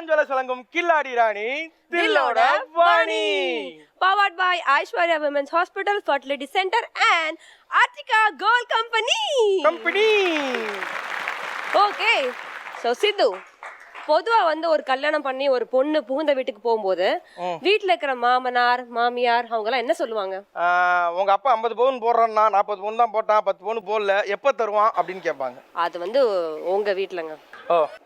ஜோலா வழங்கும் கில்லாடி ராணி தில்லோட Vani. Powered by Aishwarya Women's Hospital, Fertility Center and Artika Gold Company. Okay. So Sidhu, பொதுவா ஒரு கல்யாணம் பண்ணி ஒரு பொண்ணு புகுந்த வீட்டுக்கு போகும்போது வீட்டுல இருக்கிற மாமனார் மாமியார் அவங்க எல்லாம் என்ன சொல்லுவாங்க? உங்க அப்பா 50 பவுன் போடுறான்னா 40 பவுன் தான் போட்டான், 10 பவுன் போடல, எப்ப தருவான் அப்படின்னு கேட்பாங்க. அது உங்க வீட்டுலங்க.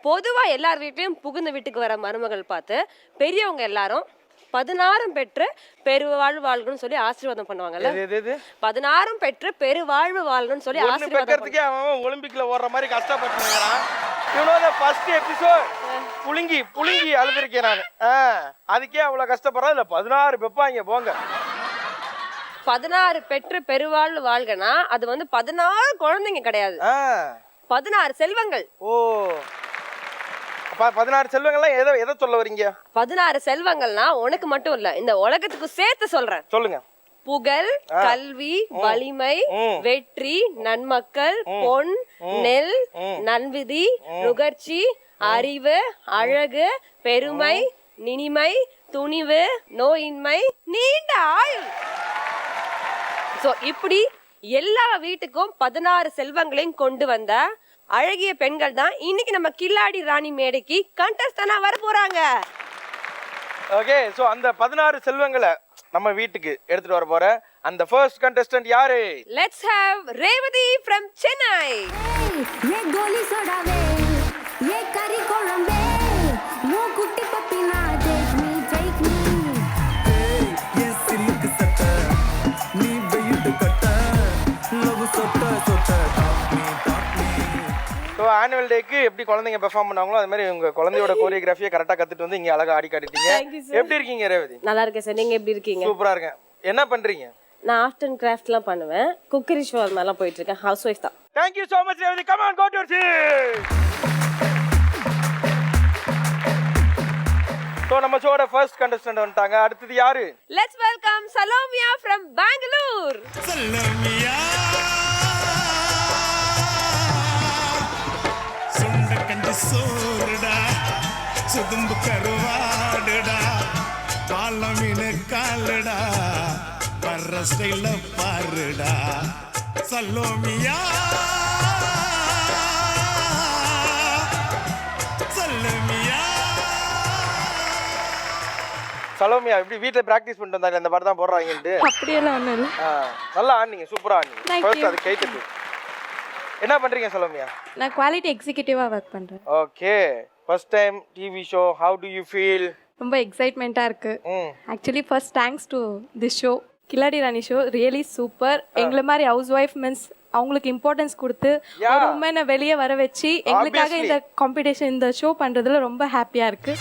பொதுவா எல்லார் வீட்லயும் புகுந்த வீட்டுக்கு வர மருமகள் பார்த்து பெரியவங்க எல்லாரும் 16 பெற்று பெருவாழ்வு வாழ்கணும்னு சொல்லி ஆசீர்வாதம் பண்ணுவாங்கல்ல. 16 பெற்று பெருவாழ்வு வாழ்கணும்னு சொல்லி ஆசீர்வாதம். அவன் ஒலிம்பிக்ல ஓடுற மாதிரி கஷ்டப்பட்டுறான். ஃபர்ஸ்ட் எபிசோட் புழுங்கி அழுதுருக்கேன் நான். அதுக்கே அவ்வளவு கஷ்டப்படுறேன். இல்ல 16 பெப்பாங்க போங்க. 16 பெற்று பெருவாழ்வு வாழ்கனா அது 16 குழந்தைங்க கிடையாது, 16 செல்வங்கள். ஓ, 16 செல்வங்கள்லாம் எதை சொல்ல வரீங்க? 16 செல்வங்கள்னா உனக்கு மட்டும் இல்ல, இந்த உலகத்துக்கு சேர்த்து சொல்றேன். சொல்லுங்க. புகழ், கல்வி, வலிமை, வெற்றி, நன்மக்கள், பொன், நெல், நன்விதி, நுகர்ச்சி, அறிவு, அழகு, பெருமை, நினிமை, துணிவு, நோயின்மை, நீண்ட ஆயுள். சோ இப்படி எல்லா வீட்டுக்கும் 16 செல்வங்களையும் கொண்டு வந்த அழகிய பெண்கள் தான் இன்னைக்கு நம்ம கில்லாடி ராணி மேடைக்கு கண்டஸ்டன்டா வர போறாங்க. ஓகே, சோ அந்த 16 செல்வங்களை நம்ம வீட்டுக்கு எடுத்துட்டு வர போற அந்த ஃபர்ஸ்ட் கண்டஸ்டன்ட் யாரு? Let's have Revathi from Chennai. ये गोली सोडावे ये करी कोलंबे वो कुट्टी पपीना take me ये सिल्क सट्टा नी वेट कट्टा लव सोटा सोटा ஸோ ஆனுவல் டேக்கு எப்படி குழந்தைங்க பெர்ஃபார்ம் பண்ணாங்களோ அது மாதிரி உங்க குழந்தையோட கோரியோகிராஃபியை கரெக்டாக கற்றுட்டு வந்து இங்கே அழகாக ஆடி காட்டிட்டீங்க. எப்படி இருக்கீங்க ரேவதி? நல்லா இருக்கேன் சார், நீங்கள் எப்படி இருக்கீங்க? சூப்பராக இருக்கேன். என்ன பண்ணுறீங்க? நான் ஆர்ட் அண்ட் கிராஃப்ட்லாம் பண்ணுவேன், குக்கரி ஷோ அது மாதிரிலாம் போயிட்டு இருக்கேன். ஹவுஸ் ஒய்ஃப் தான். Thank you so much Revathi. Come on, go to your seat. So நம்ம ஷோட ஃபர்ஸ்ட் கண்டஸ்டன்ட் வந்துட்டாங்க. அடுத்தது யாரு? Let's welcome Salomia from Bangalore. Salomia சோறுடா சுதும்பு கருவாடுடா பாலமீன காலுடா வர்ற ஸ்டைல பாருடா சலோமியா சலோமியா. சலோமியா எப்படி வீட்டில் ப்ராக்டிஸ் பண்ணிட்டு வந்தாங்க அந்த பாட்டு தான் போடுறாங்கன்ட்டு? அப்படியெல்லாம் ஒன்றும் இல்லை, நல்லா ஆடினீங்க, சூப்பராக ஆடினீங்க. ஃபர்ஸ்ட் அது கை தட்டு. என்ன பண்றீங்க சலோமியா? நான் குவாலிட்டி எக்ஸிகியூட்டிவா வர்க் பண்றேன். Okay, first time TV show, how do you feel? ரொம்ப எக்ஸைட்மெண்டா இருக்கு. Actually first thanks to this show, Killadi Rani show, really super. எங்களை மாதிரி ஹவுஸ் ஒய்ஃப் மீன்ஸ் அவங்களுக்கு இம்பார்ட்டன்ஸ் கொடுத்து ஒரு உமனை வெளியே வர வச்சு எங்களுக்காக இந்த காம்படிஷன் இந்த ஷோ பண்றதுல ரொம்ப ஹாப்பியா இருக்கு.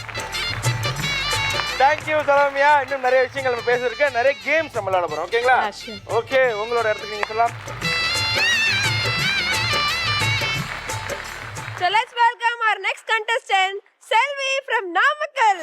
தேங்க்யூ சலோமியா. இன்னும் நிறைய விஷயங்கள் நம்ம பேசிருக்கு, நிறைய கேம்ஸ் நம்ம விளையாட போறோம். ஓகேங்களா? ஓகே, உங்களோட இடத்துக்கு நீங்க சொல்லலாம். So let's welcome our next contestant, Selvi from Namakkal.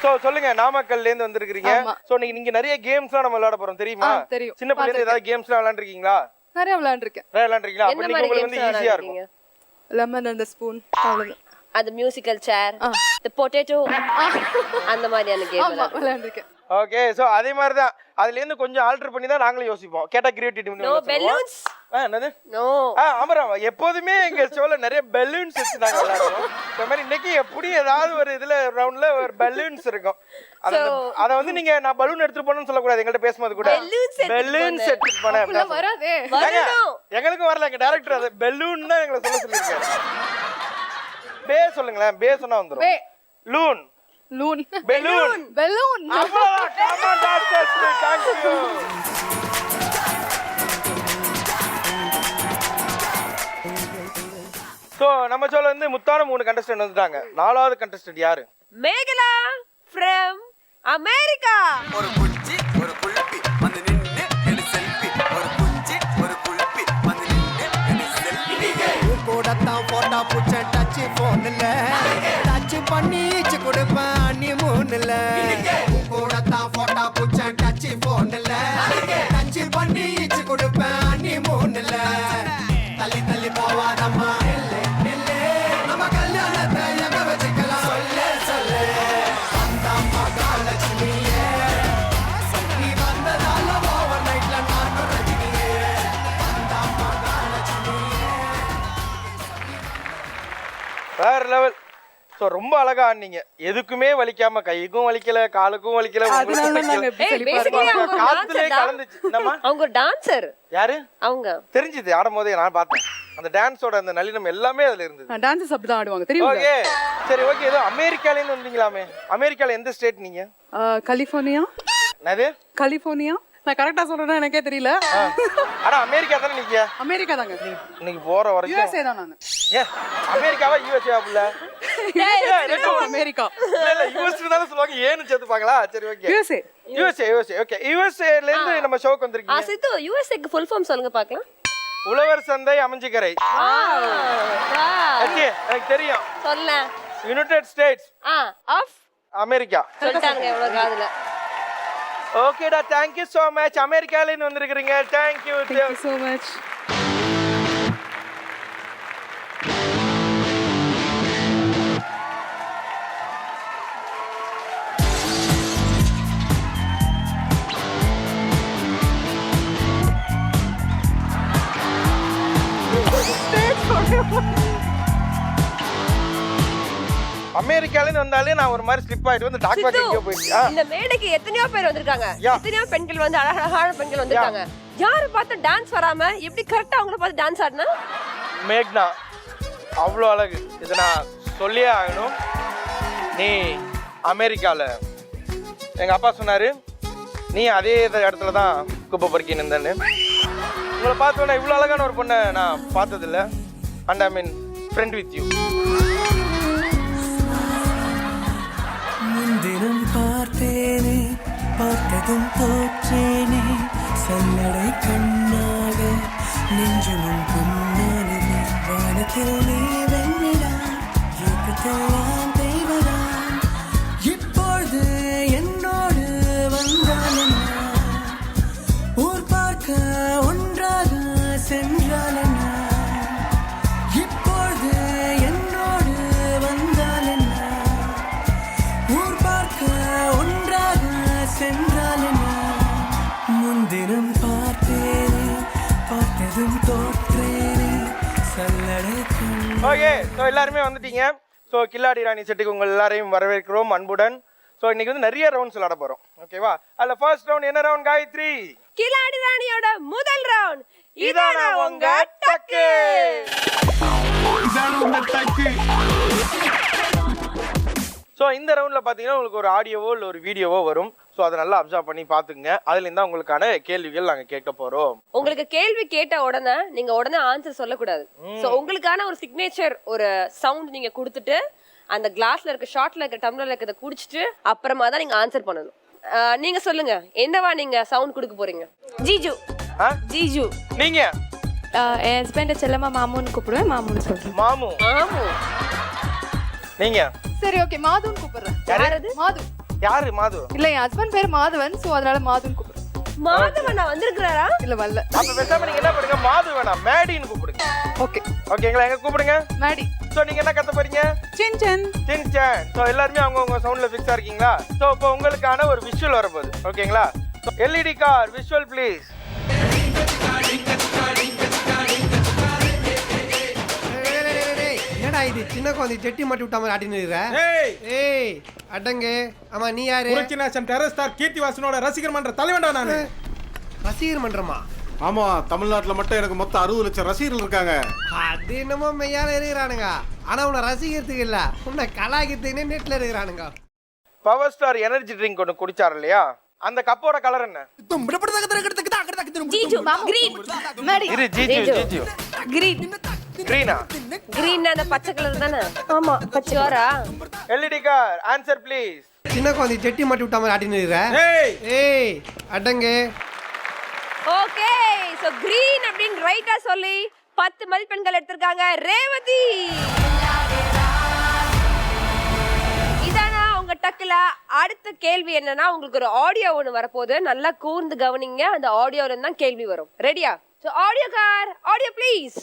So சொல்லுங்க, நாமக்கல்ல இருந்து வந்திருக்கீங்க. சோ நீங்க நிறைய கேம்ஸ்லாம் நம்ம விளையாட போறோம், தெரியுமா? சின்ன பிள்ளைல இருந்து ஏதாவது கேம்ஸ்லாம் விளையாண்டுருக்கீங்களா? நிறைய விளையாண்டுருக்கேன். அப்ப நீங்க உங்களுக்கு ஈஸியா இருக்கும். லெமன் அண்ட் ஸ்பூன், அவ்வளவுதான். அந்த மியூசிக்கல் சேர், the potato, அந்த மாதிரியான கேம் விளையாண்டுருக்கேன். ஓகே, சோ அதே மாதிரி தான் அதுல இருந்து கொஞ்சம் ஆல்டர் பண்ணி தான் நாங்களும் யோசிப்போம். கேட்டா கிரியேட்டிவிட்டி பண்ணி. No balloons. என்னது? நோ. ஆமாரா, எப்போதுமே எங்க ஷோல நிறைய பலூன்ஸ் வச்சு நாங்க விளையாடுவோம். இந்த மாதிரி இன்னைக்கு எப்படி ஏதாவது ஒரு இதுல ரவுண்ட்ல ஒரு பலூன்ஸ் இருக்கும். அத நீங்க நான் பலூன் எடுத்துட்டு போறேன்னு சொல்ல கூடாது. எங்கள்ட்ட பேசும்போது கூட பலூன்ஸ் எடுத்துட்டு போனேன். வராதே, எங்களுக்கும் வரல. எங்க டைரக்டர் அது பலூன் தான் எங்களை சொல்ல சொல்லிருக்காரு. பே சொல்லுங்களேன், பே சொன்னா வந்துரும். Loon loon balloon balloon. Come on doctors, thank you. So நம்ம ஷோல முத்தான 3 கண்டஸ்டன்ட் வந்துட்டாங்க. 4வது கண்டஸ்டன்ட் யாரு? Megala from America. ஒரு குச்சி ஒரு குல்பி வந்து நின்னு எடு செல்ஃபி. ஒரு குச்சி ஒரு குல்பி வந்து நின்னு எடு செல்ஃபி. கூட தான் போட்டா புச்ச டச் போன்ல டச் பண்ணி கொடுப்பேன் நீ மூணுல கூட சோ ரொம்ப அழகா ஆடுனீங்க. எதுக்குமே வலிக்காம, கைக்கும் வலிக்கல, காலுக்கும் வலிக்கல, உங்களுக்கும் வலிக்கல. காத்துலயே கலந்துச்சு. என்னம்மா? அவங்க ஒரு டான்சர். யாரு? அவங்க தெரிஞ்சது ஆடும்போதே நான் பார்த்தேன். அந்த டான்ஸோட அந்த நளினம் எல்லாமே அதுல இருந்தது. டான்சஸ் அப்படிதான் ஆடுவாங்க தெரியும். ஓகே சரி ஓகே. ஏதோ அமெரிக்கால இருந்து வந்தீங்களாமே? அமெரிக்கால எந்த ஸ்டேட் நீங்க? கலிபோர்னியா. என்னது? கலிபோர்னியா. நான் கரெக்டா சொல்றேன்னா எனக்கே தெரியல. ஆனா அமெரிக்கா தானே நீங்க? அமெரிக்கா தாங்க. இன்னைக்கு போற வரைக்கும் யுஎஸ்ஏ தான் நான். ஏன் அமெரிக்காவா யுஎஸ்ஏ புள்ள? அமெரிக்கா. இல்ல யுஎஸ் தான சொல்வாங்க, ஏன்னு சேர்த்துப்பாங்களா? சரி ஓகே. யுஎஸ்ஏ. USA okay. யுஎஸ்ஏல இருந்து நம்ம ஷோக்கு வந்திருக்கீங்க. சித்து யுஎஸ்ஏக்கு ஃபுல் ஃபார்ம் சொல்லுங்க பார்க்கலாம். உழவர் சந்தை அமைஞ்சிக்கரை. ஓகே எனக்கு தெரியும். சொல்ல. யுனைடெட் ஸ்டேட்ஸ் ஆஃப் அமெரிக்கா சொல்லிட்டாங்க எவ்வளவு காதுல. ஓகேடா, தேங்க் யூ so much. அமெரிக்கால இருந்து வந்திருக்கீங்க. Thank you so much. அமெரிக்கால இருந்து வந்தாலே நான் ஒரு மாதிரி ஸ்லிப் ஆயிட்டு வந்து டாக் பேக் எங்கேயோ போயிடுச்சு. இந்த மேடைக்கு எத்தனையோ பேர் வந்திருக்காங்க. யா. எத்தனையோ பெண்கள் வந்து அழகான பெண்கள் வந்திருக்காங்க. யாரை பார்த்து டான்ஸ் வராம எப்படி கரெக்டா அவங்கள பார்த்து டான்ஸ் ஆடுனா? மேக்னா அவ்வளோ அழகு. இதை நான் சொல்லியே ஆகணும். நீ அமெரிக்கால எங்க அப்பா சொன்னாரு, நீ அதே இடத்துல தான் குப்பை பொறுக்கின்னு இருந்தேன்னு. உங்களை பார்த்தோன்னா இவ்வளோ அழகான ஒரு பொண்ணை நான் பார்த்ததில்ல. And I mean friend with you. முன்தினம் பார்த்தேனே, பார்த்ததும் தோற்றேனே, சல்லடை கண்ணாக நெஞ்சமும் பொன்னானே, வானத்தில் நீ வெண்ணிடா, ஏக்கத்தெல்லாம் தெய்வதா, இப்பொழுது என்னோடு வந்தாலென்ன, ஊர் பார்க்க ஒன்றாக சென்றாலென்ன, இப்பொழுது என்னோடு வந்தாலென்ன, ஊர் பார்க்க ஒன்றாக சென்றாலென்ன, முன்தினம் பார்த்தேனே, பார்த்ததும் தோற்றேனே, சல்லடை ஓகே ஸோ எல்லாருமே வந்துட்டீங்க. ஸோ கில்லாடி ராணி செட்டுக்கு உங்கள் எல்லாரையும் வரவேற்கிறோம் அன்புடன். ஸோ இன்னைக்கு வந்து நிறைய ரவுண்ட்ஸ் விளையாட போகிறோம். ஓகேவா? அதில் ஃபர்ஸ்ட் ரவுண்ட் என்ன ரவுண்ட் காயத்ரி? கில்லாடி ராணியோட முதல் ரவுண்ட். இதானா உங்க டக்கு. ஸோ இந்த ரவுண்டில் பார்த்தீங்கன்னா உங்களுக்கு ஒரு ஆடியோவோ இல்லை ஒரு வீடியோவோ வரும். ஸோ அதை நல்லா அப்சர்வ் பண்ணி பார்த்துங்க. அதுலேருந்து தான் உங்களுக்கான கேள்விகள் நாங்கள் கேட்க போகிறோம். உங்களுக்கு கேள்வி கேட்ட உடனே நீங்க உடனே ஆன்சர் சொல்லக்கூடாது. சோ உங்களுக்கான ஒரு சிக்னேச்சர் ஒரு சவுண்ட் நீங்க கொடுத்துட்டு அந்த கிளாஸ்ல இருக்க ஷார்ட்ல இருக்க டம்ளர்ல இருக்கிறத குடிச்சிட்டு அப்புறமா தான் நீங்க ஆன்சர் பண்ணணும். நீங்க சொல்லுங்க, என்னவா நீங்க சவுண்ட் கொடுக்க போறீங்க? ஜீஜு. ஜீஜு. நீங்க? என் ஹஸ்பண்ட் செல்லம்மா மாமுன்னு கூப்பிடுவேன். மாமுன்னு சொல்றேன். மாமு. மாமு. நீங்க? சரி ஓகே, மாதுன்னு கூப்பிடுறேன். யாரது? மாது. யாரு மாது? இல்ல என் ஹஸ்பண்ட் பேர் மாதவன், சோ அதனால மாதுன்னு கூப்பிடுறேன். மாதவனா வந்திருக்காரா? இல்ல வரல. அப்ப பேசாம நீங்க என்ன பண்ணுங்க, மாது வேணாம் மேடின்னு கூப்பிடுங்க. ஓகே ஓகேங்களா? எங்க கூப்பிடுங்க? மேடி. சோ நீங்க என்ன கத்த போறீங்க? சின்சன். சின்சன். சோ எல்லாரும் அவங்க சவுண்ட்ல ஃபிக்ஸா இருக்கீங்களா? சோ இப்போ உங்களுக்கான ஒரு விஷுவல் வரப்போகுது. ஓகேங்களா? LED car visual please. என்னடா இது சின்ன குழந்தை செட்டி மாட்டி விட்ட மாதிரி ஆட்டின்னு இருக்க? ஏய் அடங்கு. ஆமா நீ யாரு? நேஷன் டெரர் ஸ்டார் கீர்த்திவாசனோட ரசிகர் மன்ற தலைவன்டா நானு. ரசிகர் மன்றமா? ஆமா, தமிழ்நாட்டுல மட்டும் எனக்கு மொத்தம் 60 லட்சம் ரசிகர்கள் இருக்காங்க. அது என்னமோ மெய்யால இருக்கிறானுங்க. ஆனா உன்னை ரசிக்கிறதுக்கு இல்ல, உன்னை கலாய்க்கிறதுக்குன்னே நெட்ல இருக்கிறானுங்க. பவர் ஸ்டார் எனர்ஜி ட்ரிங்க் ஒன்று குடிச்சார் இல்லையா? அந்த கப்போட கலர் என்ன? ஜீஜு. கிரீன். மேடி. இரு ஜீஜு. ஜீஜு கிரீன். கிரீனா? கிரீன் அந்த பச்சை கலர் தானே? ஆமா பச்சையோரா. LED car answer please. சின்ன குழந்தை செட்டி மாட்டி விட்ட மாதிரி ஆட்டின்னு இருக்க? ஏய் அடங்கு. ஓகே சோ கிரீன் அப்படிን ரைட்டா சொல்லி 10 மதிப்பெண்கள் எடுத்திருக்காங்க ரேவதி. இதானா உங்க டக்குல. அடுத்த கேள்வி என்னன்னா, உங்களுக்கு ஒரு ஆடியோ ஒன்று வரப்போகுது. நல்லா கூர்ந்து கவனிங்க. அந்த ஆடியோல இருந்து தான் கேள்வி வரும். ரெடியா? So audio car audio please.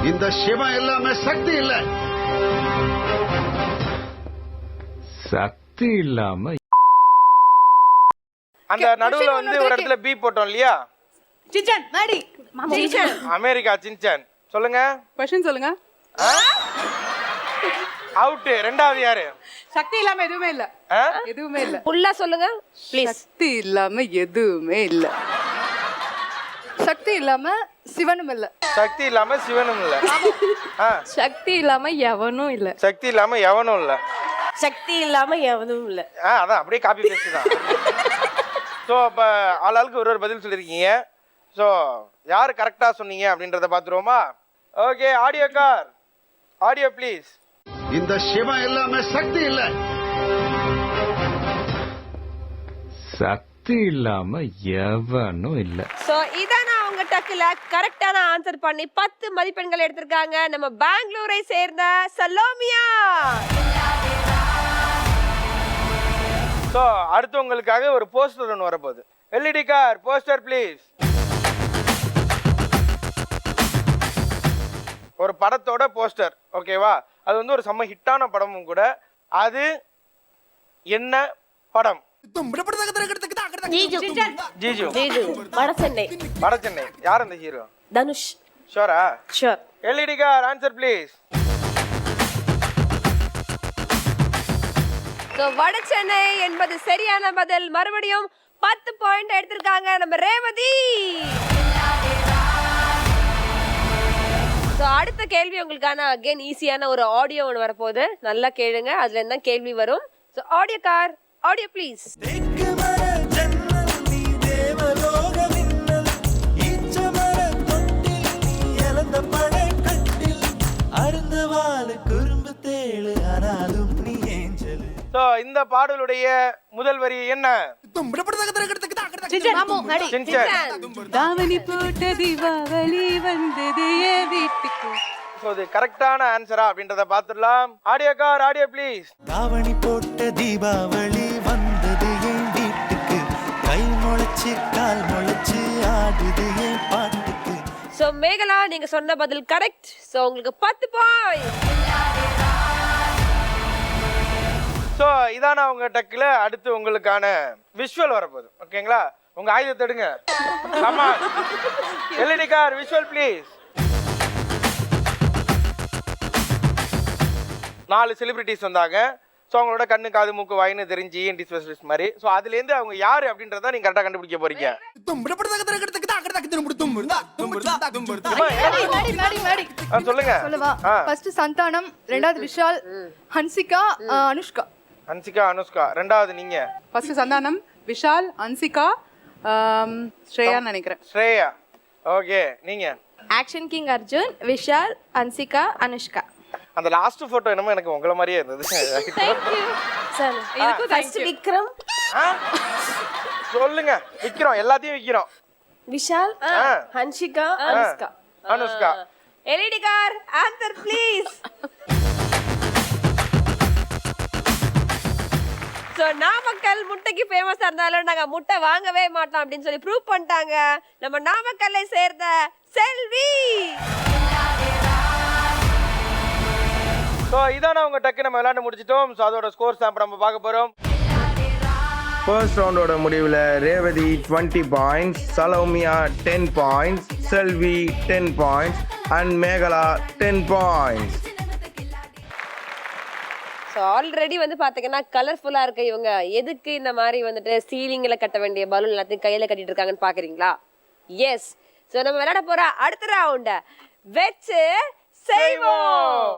இந்த சிவம் எல்லாமே சக்தி இல்ல. சக்தி இல்லாம அந்த நடுவுல வந்து ஒரு இடத்துல பீ போட்டோம் இல்லையா? Shinchan. Maddy. Shinchan. America Shinchan. சொல்லுங்க. क्वेश्चन சொல்லுங்க. அவுட். ரெண்டாவது யாரு? சக்தி இல்லாம எதுவுமே இல்ல. ஆ? எதுவுமே இல்ல. ஃபுல்லா சொல்லுங்க ப்ளீஸ். சக்தி இல்லாம எதுவுமே இல்ல. சக்தி இல்லாம சிவனும் இல்ல. சக்தி இல்லாம சிவனும் இல்ல. ஆ. சக்தி இல்லாம எவனும் இல்ல. சக்தி இல்லாம எவனும் இல்ல. சக்தி இல்லாம எவனும் இல்ல. அதான் அப்படியே காப்பி பேஸ்ட் தான். ஸோ அப்போ ஆளாளுக்கு ஒரு பதில் சொல்லியிருக்கீங்க. ஸோ யார் கரெக்டாக சொன்னீங்க அப்படின்றத பார்த்துருவோமா? Okay, audio car, audio please. இந்த சிவம் எல்லாமே சக்தி இல்ல. சக்தி இல்லாம எவனும் இல்ல. சோ இதான அவங்க டக்குல கரெக்டான ஆன்சர் பண்ணி 10 மதிப்பெண்கள் எடுத்திருக்காங்க நம்ம பெங்களூரை சேர்ந்த சலோமியா. ஸோ அடுத்து உங்களுக்காக ஒரு போஸ்டர் ஒன்று வரப்போகுது. LED car poster please. ஒரு படத்தோட போஸ்டர், ஓகேவா? அது வந்து ஒரு செம்ம ஹிட்டான படமும் கூட. அது என்ன படம்? ஜீஜு. ஜீஜு. ஜீஜு வடசென்னை. வடசென்னை. யார் அந்த ஹீரோ? தனுஷ். ஷோரா? Sure. LED car answer please. So Vada Chennai என்பது சரியான பதில். மறுபடியும் 10 பாயிண்ட் எடுத்திருக்காங்க நம்ம ரேவதி. சோ அடுத்த கேள்வி உங்களுக்கான அகைன் ஈஸியான ஒரு ஆடியோ ஒன்று வரப்போகுது. நல்லா கேளுங்க, அதுல இருந்தா கேள்வி வரும். So audio car, audio please. So இந்த பாடலுடைய முதல் வரி என்ன? தாவணி போட்ட தீபாவளி வந்தது என் வீட்டுக்கு. ஸோ இது கரெக்டான ஆன்சரா அப்படின்றத பார்த்துடலாம். Audio car, audio please. தாவணி போட்ட தீபாவளி வந்தது என் வீட்டுக்கு, கை முளைச்சு கால் முளைச்சு ஆடுது என் பாட்டுக்கு. சோ மேகலா நீங்க சொன்ன பதில் கரெக்ட். சோ உங்களுக்கு 10 பாயிண்ட். ஸோ இதான அவங்க டக்கில் அடுத்து உங்களுக்கான விஷுவல் வரப்போகுது. ஓகேங்களா? உங்க ஆயுதத்தை எடுங்க. ஆமா, LED car visual please. 4 celebrities வந்தாங்க. ஸோ அவங்களோட கண்ணு காது மூக்கு வாயின்னு தெரிஞ்சு இஎன்டி ஸ்பெஷலிஸ்ட் மாதிரி. ஸோ அதுலேருந்து அவங்க யாரு அப்படின்றத நீங்க கரெக்டாக கண்டுபிடிக்க போறீங்க. சொல்லுங்க. சொல்லவா? ஃபர்ஸ்ட் சந்தானம், ரெண்டாவது விஷால், ஹன்சிகா, அனுஷ்கா. ஹன்சிகா, அனுஷ்கா. ரெண்டாவது நீங்க. ஃபர்ஸ்ட் சந்தானம், விஷால், ஹன்சிகா, ஸ்ரேயா நினைக்கிறேன். ஸ்ரேயா. ஓகே, நீங்க. Action king Arjun, Vishal, Hansika, Anushka. அந்த லாஸ்ட் போட்டோ என்னமோ எனக்கு உங்கள மாதிரியே இருந்தது. சார் இதுக்கு ஃபர்ஸ்ட் விக்ரம். சொல்லுங்க. விக்ரம். எல்லாத்தையும் Vikram. Vishal, Hansika, Anushka. Anushka. LED car answer please. So Namakkal முட்டைக்கு ஃபேமஸா இருந்தாலும் நாங்க முட்டை வாங்கவே மாட்டோம் அப்படின்னு சொல்லி ப்ரூவ் பண்ணிட்டாங்க நம்ம நாமக்கல்லை சேர்ந்த செல்வி. ஸோ இதான அவங்க டக்கு நம்ம விளையாண்டு முடிச்சிட்டோம். ஸோ அதோட ஸ்கோர் சாம்பிள் நம்ம பார்க்க போகிறோம். ஃபர்ஸ்ட் ரவுண்டோட முடிவில் Revathi 20 points, Salomia 10 points, Selvi 10 points and Megala 10 points. So already வந்து பார்த்தீங்கன்னா கலர்ஃபுல்லாக இருக்க இவங்க எதுக்கு இந்த மாதிரி வந்துட்டு சீலிங்கில் கட்ட வேண்டிய பலூன் எல்லாத்தையும் கையில் கட்டிட்டு இருக்காங்கன்னு பார்க்குறீங்களா? எஸ். ஸோ நம்ம விளையாட போகிற அடுத்த ரவுண்டை வெச்சு செய்வோம்.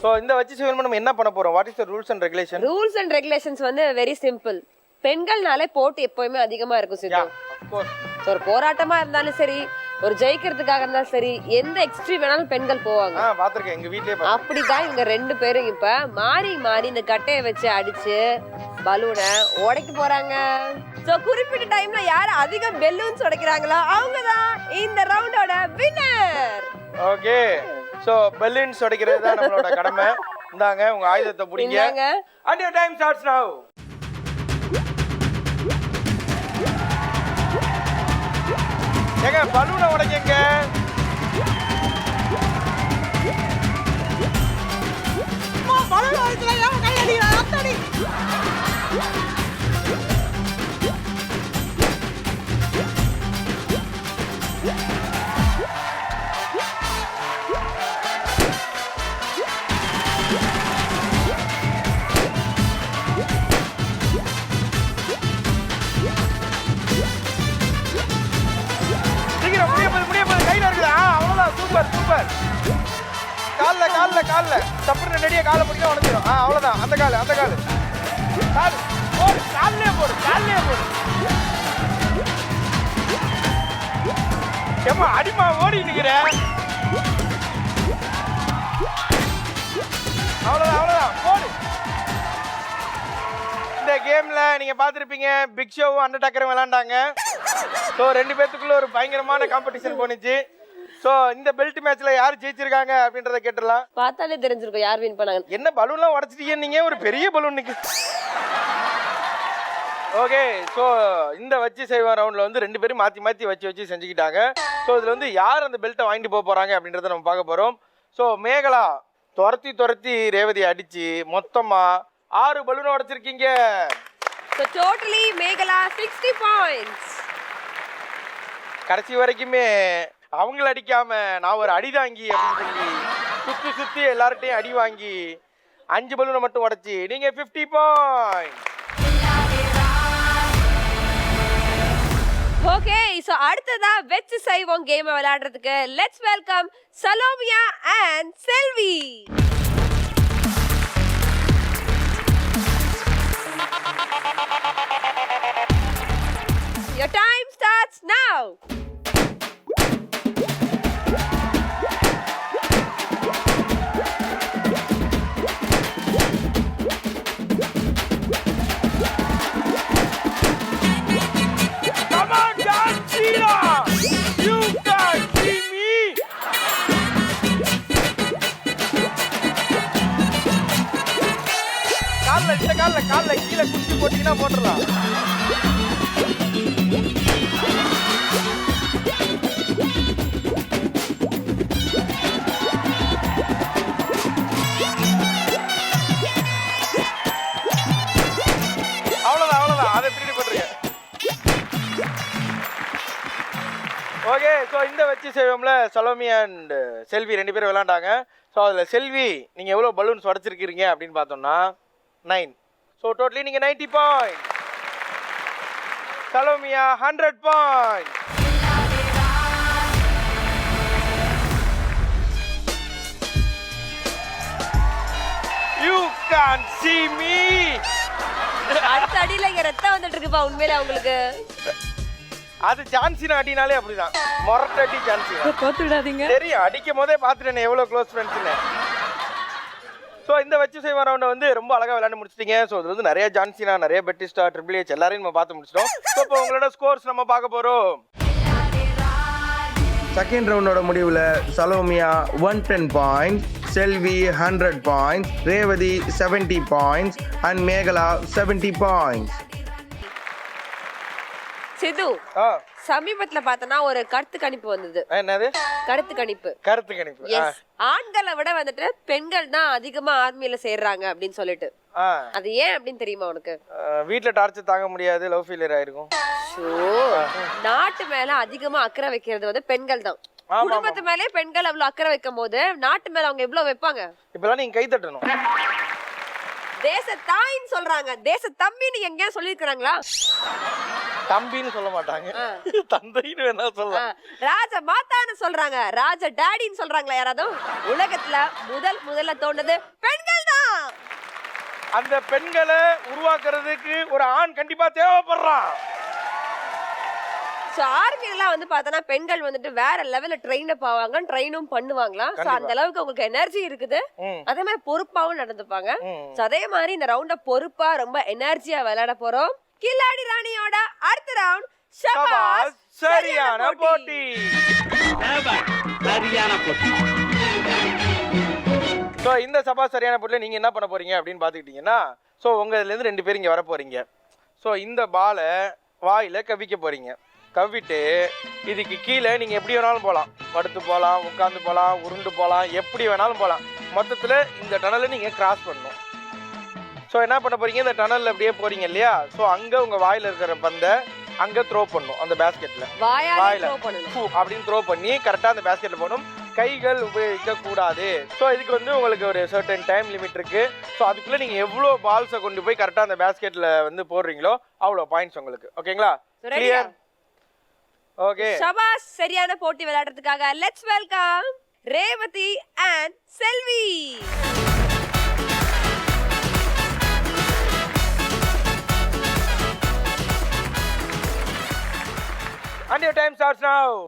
ஸோ இந்த வச்சு செய்வோம் நம்ம என்ன பண்ண போகிறோம்? What is the rules and regulation? Rules and regulations வந்து வெரி சிம்பிள். பெண்கள்னாலே போட்டி எப்பவுமே அதிகமா இருக்கும் சித்து. ஒரு போராட்டமா இருந்தாலும் சரி, ஒரு ஜெயிக்கிறதுக்காக இருந்தாலும் சரி, எந்த எக்ஸ்ட்ரீம் வேணாலும் பெண்கள் போவாங்க. பாத்திருக்கேன் எங்க வீட்லயே. அப்படிதான் இவங்க 2 பேரும் இப்ப மாறி மாறி இந்த கட்டையை வச்சு அடிச்சு பலூனை உடைக்க போறாங்க. சோ குறிப்பிட்ட டைம்ல யாரு அதிக பெலூன்ஸ் உடைக்கிறாங்களோ அவங்கதான் இந்த ரவுண்டோட வின்னர். ஓகே. சோ பலூன்ஸ் உடைக்கிறது தான் நம்மளோட கடமை. இந்தாங்க உங்க ஆயுதத்தை புடிங்க. And your time starts now. ஏங்க பலூனை உடைங்க. பலூன் உடைச்சல ஏன் கை அடிக்குற? அத்தடி. கால்ல தப்புன்னு ரெடியா காலை போட்டீங்கன்னா உடஞ்சிடும். அவ்வளவுதான். அந்த கால் கால் போடு, கால்லே போடு. ஏமா அடிமா ஓடி நிக்கிற. அவ்வளவுதான் போடு. இந்த கேம்ல நீங்க பாத்திருப்பீங்க, பிக் ஷோவும் அண்டர்டேக்கரும் விளையாண்டாங்க. ஸோ 2 பேத்துக்குள்ள ஒரு பயங்கரமான காம்படிஷன் போனிச்சு. ஸோ இந்த பெல்ட் மேட்ச்ல யார் ஜெயிச்சிருக்காங்க அப்படின்றத கேட்டுடலாம். பார்த்தாலே தெரிஞ்சிருக்கும் யார் வின் பண்ணாங்க. என்ன பலூன்லாம் உடச்சிட்டீங்க நீங்க? ஒரு பெரிய பலூன் நிக்கு. ஓகே, ஸோ இந்த வச்சு செய்வோம் ரவுண்டில் வந்து 2 பேரும் மாற்றி வச்சு செஞ்சுக்கிட்டாங்க. ஸோ இதில் வந்து யார் அந்த பெல்ட்டை வாங்கிட்டு போக போகிறாங்க அப்படின்றத நம்ம பார்க்க போகிறோம். ஸோ மேகலா துரத்தி ரேவதி அடித்து மொத்தமாக 6 பலூனை உடைச்சிருக்கீங்க. So totally Megala 60 points. கடைசி வரைக்குமே அவங்கள அடிக்காம நான் ஒரு அடிதாங்கி அப்படின்னு சொல்லி சுற்றி எல்லார்ட்டையும் அடி வாங்கி 5 பலூனை மட்டும் உடைச்சி நீங்க 50 பாயிண்ட். ஓகே, சோ அடுத்ததா வெச்சு செய்வோம் கேம் விளையாடுறதுக்கு let's welcome Salomiya and Selvi. Your time starts now. கால்ல கீழே குச்சி போட்டீங்கன்னா போட்டுடலாம். அவ்வளவுதான் அதை பின்னாடி போட்டுருங்க. ஓகே, ஸோ இந்த வச்சு செய்வோம்ல சலோமி அண்ட் செல்வி 2 பேரும் விளையாண்டாங்க. ஸோ அதில் செல்வி நீங்கள் எவ்வளோ பலூன்ஸ் உடச்சிருக்கீங்க அப்படின்னு பார்த்தோம்னா 9. ஸோ டோட்டலி நீங்கள் 90 point. Salomiya 100 point. You can't see me. அடுத்த அடியில இங்க ரத்தம் வந்துட்டு இருக்குப்பா உண்மையில உங்களுக்கு. அது ஜான்சினா அடினாலே அப்படிதான். மொரட்டடி ஜான்சினா. கோத்து விடாதீங்க. தெரியும், அடிக்கும் போதே பார்த்துட்டேன் எவ்வளோ க்ளோஸ் ஃப்ரெண்ட்ஸ்னு. ஸோ இந்த வச்சு செய்வோம் ரவுண்டை வந்து ரொம்ப அழகாக விளையாண்டு முடிச்சிட்டீங்க. ஸோ இதில் வந்து நிறைய ஜான்சினா, நிறைய பெட்டிஸ்டா, ட்ரிபிள் ஹெச் எல்லாரையும் நம்ம பார்த்து முடிச்சிட்டோம். ஸோ இப்போ உங்களோட ஸ்கோர்ஸ் நம்ம பார்க்க போகிறோம். செகண்ட் ரவுண்டோட முடிவில் Salomiya 110 points, Selvi 100 points, Revathi 70 points and Megala 70 points. சிது, சமீபத்துல பார்த்தனா ஒரு கருத்து கணிப்பு வந்தது. என்னது கருத்து கணிப்பு? எஸ், ஆண்களை விட வந்துட்டு பெண்கள் தான் அதிகமா ஆர்மியில சேர்றாங்க அப்படின்னு சொல்லிட்டு. அது ஏன் அப்படின்னு தெரியுமா உனக்கு? வீட்ல டார்ச்சர் தாங்க முடியாது, லவ் ஃபெயிலியர் ஆயிருக்கும். நாட்டு மேல அதிகமா அக்கறை வைக்கிறது வந்து பெண்கள் தான். குடும்பத்து மேலே பெண்கள் அவ்வளவு அக்கறை வைக்கும் போது நாட்டு மேல அவங்க எவ்வளவு வைப்பாங்க? இப்பெல்லாம் நீங்க கை தட்டணும். தேச தாயின்னு சொல்றாங்க, தேச தம்பின்னு எங்கேயா சொல்லிருக்காங்களா? தம்பின்னு சொல்ல மாட்டாங்க, தந்தைன்னு வேணா சொல்லலாம். ராஜ மாதான்னு சொல்றாங்க, ராஜ டாடின்னு சொல்றாங்களா யாராவது? உலகத்துல முதல்ல தோணுது பெண்கள் தான். அந்த பெண்களை உருவாக்குறதுக்கு ஒரு ஆண் கண்டிப்பா தேவைப்படுறான். சோ ஆர்மிலாம் வந்து பார்த்தனா பெண்கள் வந்துட்டு வேற லெவல்ல ட்ரெயின் அப் ஆவாங்க, ட்ரெயினும் பண்ணுவாங்களா. சோ அந்த அளவுக்கு உங்களுக்கு எனர்ஜி இருக்குது, அதே மாதிரி பொறுப்பாவும் நடந்துப்பாங்க. சோ அதே மாதிரி இந்த ரவுண்ட பொறுப்பா ரொம்ப எனர்ஜியா விளையாட போறோம். கில்லாடி ராணியோட அடுத்த ரவுண்ட் ஷபாஸ் சரியான போட்டி. சோ இந்த சபா சரியான போட்டில நீங்க என்ன பண்ண போறீங்க அப்படின்னு பாத்துக்கிட்டீங்கன்னா, சோ உங்கதுல இருந்து 2 பேர் இங்க வர போறீங்க. சோ இந்த பாலை வாயில கவிக்க போறீங்க. கவிட்டு இதுக்கு கீழே நீங்க எப்படி வேணாலும் போகலாம், படுத்து போகலாம், உட்காந்து போகலாம், உருண்டு போகலாம், எப்படி வேணாலும் போகலாம். மொத்தத்தில் இந்த டனலை நீங்க கிராஸ் பண்ணணும். ஸோ என்ன பண்ண போறீங்க, இந்த டனல்ல அப்படியே போறீங்க இல்லையா, ஸோ அங்க உங்க வாயில இருக்கிற பந்தை அங்க த்ரோ பண்ணும். அந்த பேஸ்கெட்ல வாயில அப்படின்னு த்ரோ பண்ணி கரெக்டா அந்த பேஸ்கெட்ல போகணும். கைகள் உபயோகிக்க கூடாது. ஸோ இதுக்கு வந்து உங்களுக்கு ஒரு சர்டன் டைம் லிமிட் இருக்கு. ஸோ அதுக்குள்ள நீங்க எவ்வளோ பால்ஸை கொண்டு போய் கரெக்டா அந்த பேஸ்கெட்ல வந்து போடுறீங்களோ அவ்வளோ பாயிண்ட்ஸ் உங்களுக்கு. ஓகேங்களா? கிளியர்? ஓகே, ஷபாஸ் சரியான போட்டி விளையாடுறதுக்காக let's welcome Revathi and Selvi. And your time starts now.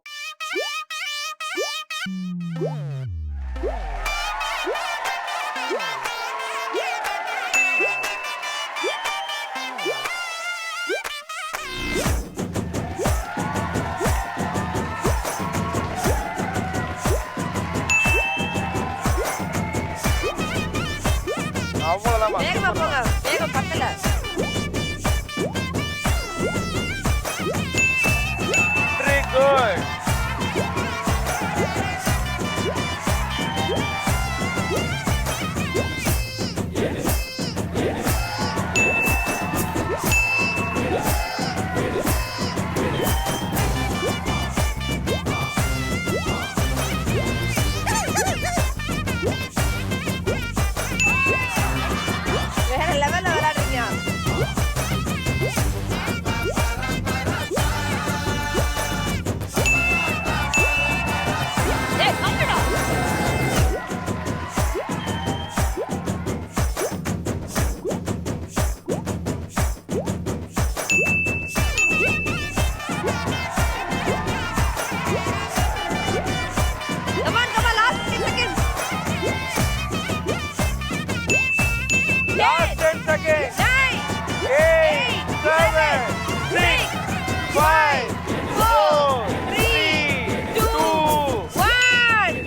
அவ்வளவுதான். வேகமா போங்க, வேகம் பத்தல. Very good. வேற லெவல்ல விளையாடுறீங்க. ஏய் கம்மிடா. Come on, last 10 seconds. Last 10 seconds. 9, 8, 7, 6, 5, 4, 3, 2, 1.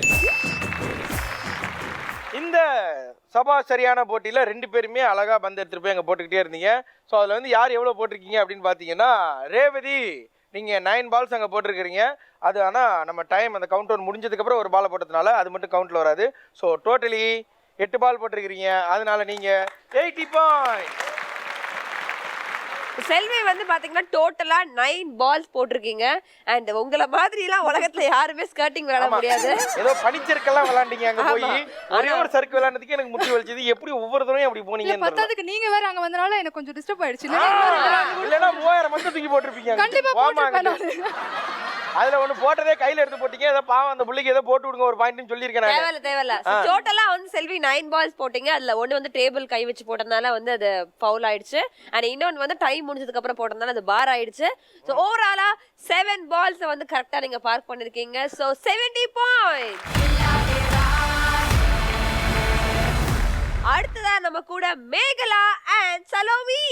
இந்த சபா சரியான போட்டியில 2 பேருமே அழகா பந்து எடுத்துட்டு போய் அங்க போட்டுக்கிட்டே இருந்தீங்க. ஸோ அதுல வந்து யார் எவ்வளவு போட்டிருக்கீங்க அப்படின்னு பாத்தீங்கன்னா, ரேவதி நீங்க 9 பால்ஸ் அங்க போட்டிருக்கிறீங்க. அது ஆனா நம்ம டைம் அந்த கவுண்ட் டவுன் முடிஞ்சதுக்கு அப்புறம் ஒரு பாலை போட்டதுனால அது மட்டும் கவுண்ட்ல வராது. ஸோ டோட்டலி 8 பால் போட்டிருக்கிறீங்க. அதனால நீங்க 80 பாயிண்ட். செல்வி வந்து பாத்தீங்கன்னா டோட்டலா 9 பால்ஸ் போட்டிருக்கீங்க. அண்ட் உங்கள மாதிரி எல்லாம் உலகத்துல யாருமே ஸ்கர்ட்டிங் விளையாட முடியாது. ஏதோ பனிச்சறுக்கெல்லாம் விளையாண்டீங்க அங்க போய். ஒரே ஒரு சறுக்கு விளையாண்டதுக்கு எனக்கு முட்டி வலிச்சது. எப்படி ஒவ்வொரு தடவையும் அப்படி போனீங்க? பத்தாதுக்கு நீங்க வேற அங்க வந்தனால எனக்கு கொஞ்சம் டிஸ்டர்ப் ஆயிடுச்சு. இல்லனா 3000 மட்டும் தூக்கி போட்டுருப்பீங்க. கண்டிப்பா போட்டுருப்பேன். அதுல ஒண்ணு போட்டதே கையில எடுத்து போட்டீங்க. ஏதோ பாவம் அந்த புள்ளிக்கு ஏதோ போட்டு விடுங்க ஒரு பாயிண்ட்னு சொல்லியிருக்கேன் நான். தேவையில்ல. டோட்டலா வந்து செல்வி 9 பால்ஸ் போட்டீங்க. அதுல ஒன்னு வந்து டேபிள் கை வச்சு போட்டதுனால வந்து அது ஃபவுல் ஆயிடுச்சு. அண்ட் இன்னொன்னு வந்து டைம் முடிஞ்சதுக்கு அப்புறம் போட்டதுனால அது பார் ஆயிடுச்சு. சோ ஓவராலா 7 பால்ஸ் வந்து கரெக்டா நீங்க பார்க் பண்ணிருக்கீங்க. So 70 points. அடுத்ததா நம்ம கூட Megala and Salomi.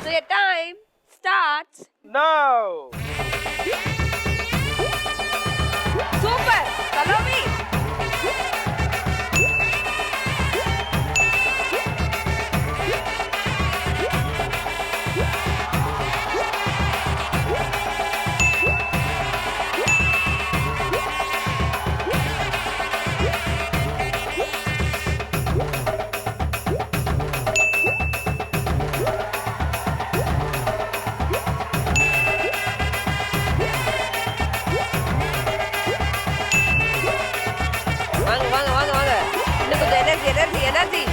So your time starts now. Super, Salomi. வாங்க. இன்னும் கொஞ்சம் எனர்ஜி. எனர்ஜி.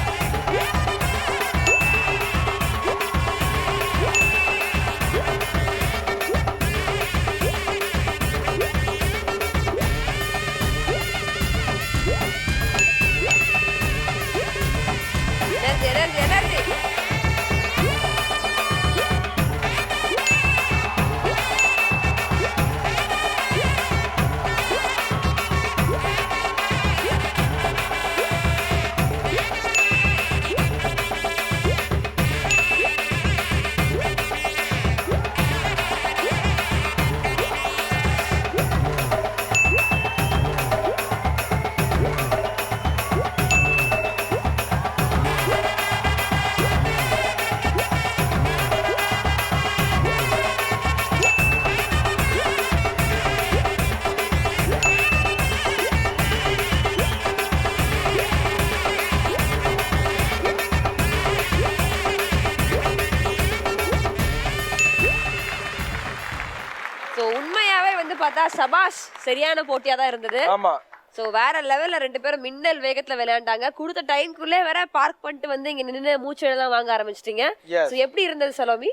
பார்த்தா சபாஷ் சரியான போட்டியா தான் இருந்தது. ஆமா சோ வேற லெவல்ல ரெண்டு பேரும் மின்னல் வேகத்துல விளையாண்டாங்க. கொடுத்த டைம்க்குள்ளே வேற பார்க் பண்ணிட்டு வந்து இங்க நின்னு மூச்சு எல்லாம் வாங்க ஆரம்பிச்சிட்டீங்க. சோ எப்படி இருந்தது Salome?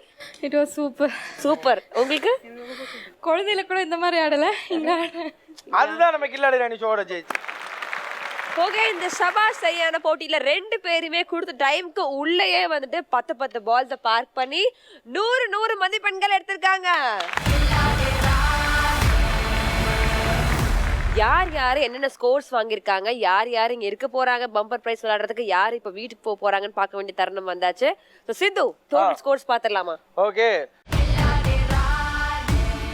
It was super. Super. உங்களுக்கு? குழந்தையில கூட இந்த மாதிரி ஆடல. இங்க அதுதான் நம்ம கில்லாடி ராணி ஷோட ஜெயிச்சு. ஓகே, இந்த சபாஷ் சரியான போட்டியில ரெண்டு பேருமே கொடுத்த டைம்க்கு உள்ளேயே வந்துட்டு 10 பால்ஸை பார்க் பண்ணி 100 மதிப்பெண்கள் எடுத்திருக்காங்க. யார் யாரு என்னென்ன ஸ்கோர்ஸ் வாங்கியிருக்காங்க, யார் யார் இங்க இருக்க போறாங்க, பம்பர் பிரைஸ் விளையாடுறதுக்கு யார் இப்ப வீட்டுக்கு போக போறாங்கன்னு பார்க்க வேண்டிய தருணம் வந்தாச்சு. சித்து டோட்டல் ஸ்கோர்ஸ் பாத்திரலாமா? ஓகே,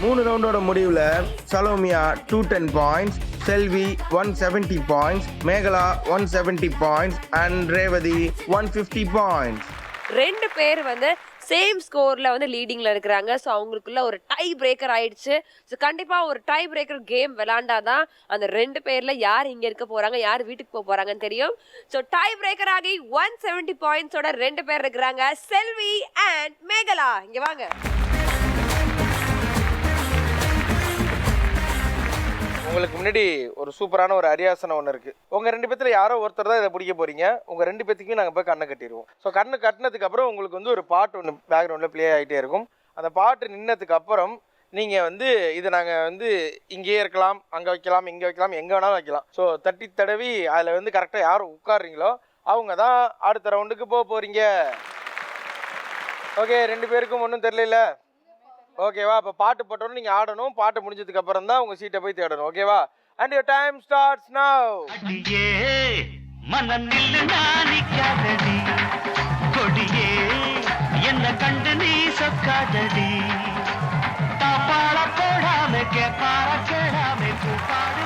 3 ரவுண்டோட முடிவுல Salomia 210 points, Selvi 170 points, Megala 170 points and Revathi 150 points. ரெண்டு பேர் வந்து சேம் ஸ்கோர்ல வந்து லீடிங்ல இருக்கிறாங்க. ஸோ அவங்களுக்குள்ள ஒரு டை பிரேக்கர் ஆயிடுச்சு. ஸோ கண்டிப்பா ஒரு டை பிரேக்கர் கேம் விளையாண்டாதான் அந்த ரெண்டு பேர்ல யார் இங்க இருக்க போறாங்க, யார் வீட்டுக்கு போக போறாங்கன்னு தெரியும். ஸோ டை பிரேக்கர் ஆகி 170 பாயிண்ட்ஸோட ரெண்டு பேர் இருக்கிறாங்க, செல்வி அண்ட் மேகலா. இங்க வாங்க. உங்களுக்கு முன்னாடி ஒரு சூப்பரான ஒரு அரியாசனம் ஒன்று இருக்குது. உங்கள் ரெண்டு பேத்துல யாரோ ஒருத்தர் தான் இதை பிடிக்க போகிறீங்க. உங்கள் ரெண்டு பேத்துக்கும் நாங்கள் போய் கண்ணை கட்டிடுவோம். ஸோ கண்ணை கட்டினதுக்கு அப்புறம் உங்களுக்கு வந்து ஒரு பாட்டு ஒன்று பேக்ரவுண்டில் ப்ளே ஆகிட்டே இருக்கும். அந்த பாட்டு நின்னதுக்கு அப்புறம் நீங்கள் வந்து இதை நாங்கள் வந்து இங்கேயே இருக்கலாம், அங்கே வைக்கலாம், இங்கே வைக்கலாம், எங்கே வேணாலும் வைக்கலாம். ஸோ தட்டி தடவி அதில் வந்து கரெக்டாக யார் உட்காடுறீங்களோ அவங்க தான் அடுத்த ரவுண்டுக்கு போக போகிறீங்க. ஓகே, ரெண்டு பேருக்கும் ஒன்றும் தெரியல. ஓகேவா? இப்போ பாட்டு போட்டோன்னு நீங்கள் ஆடணும். பாட்டு முடிஞ்சதுக்கு அப்புறம் தான் உங்கள் சீட்டை போய் தேடணும். ஓகேவா? And your time starts now. அடியே மனநில் நானிக்காதடி, கொடியே என்ன கண்டு நீ சொக்காதடி, தாப்பாள போடாம கேப்பார கேடாம கூப்பாடு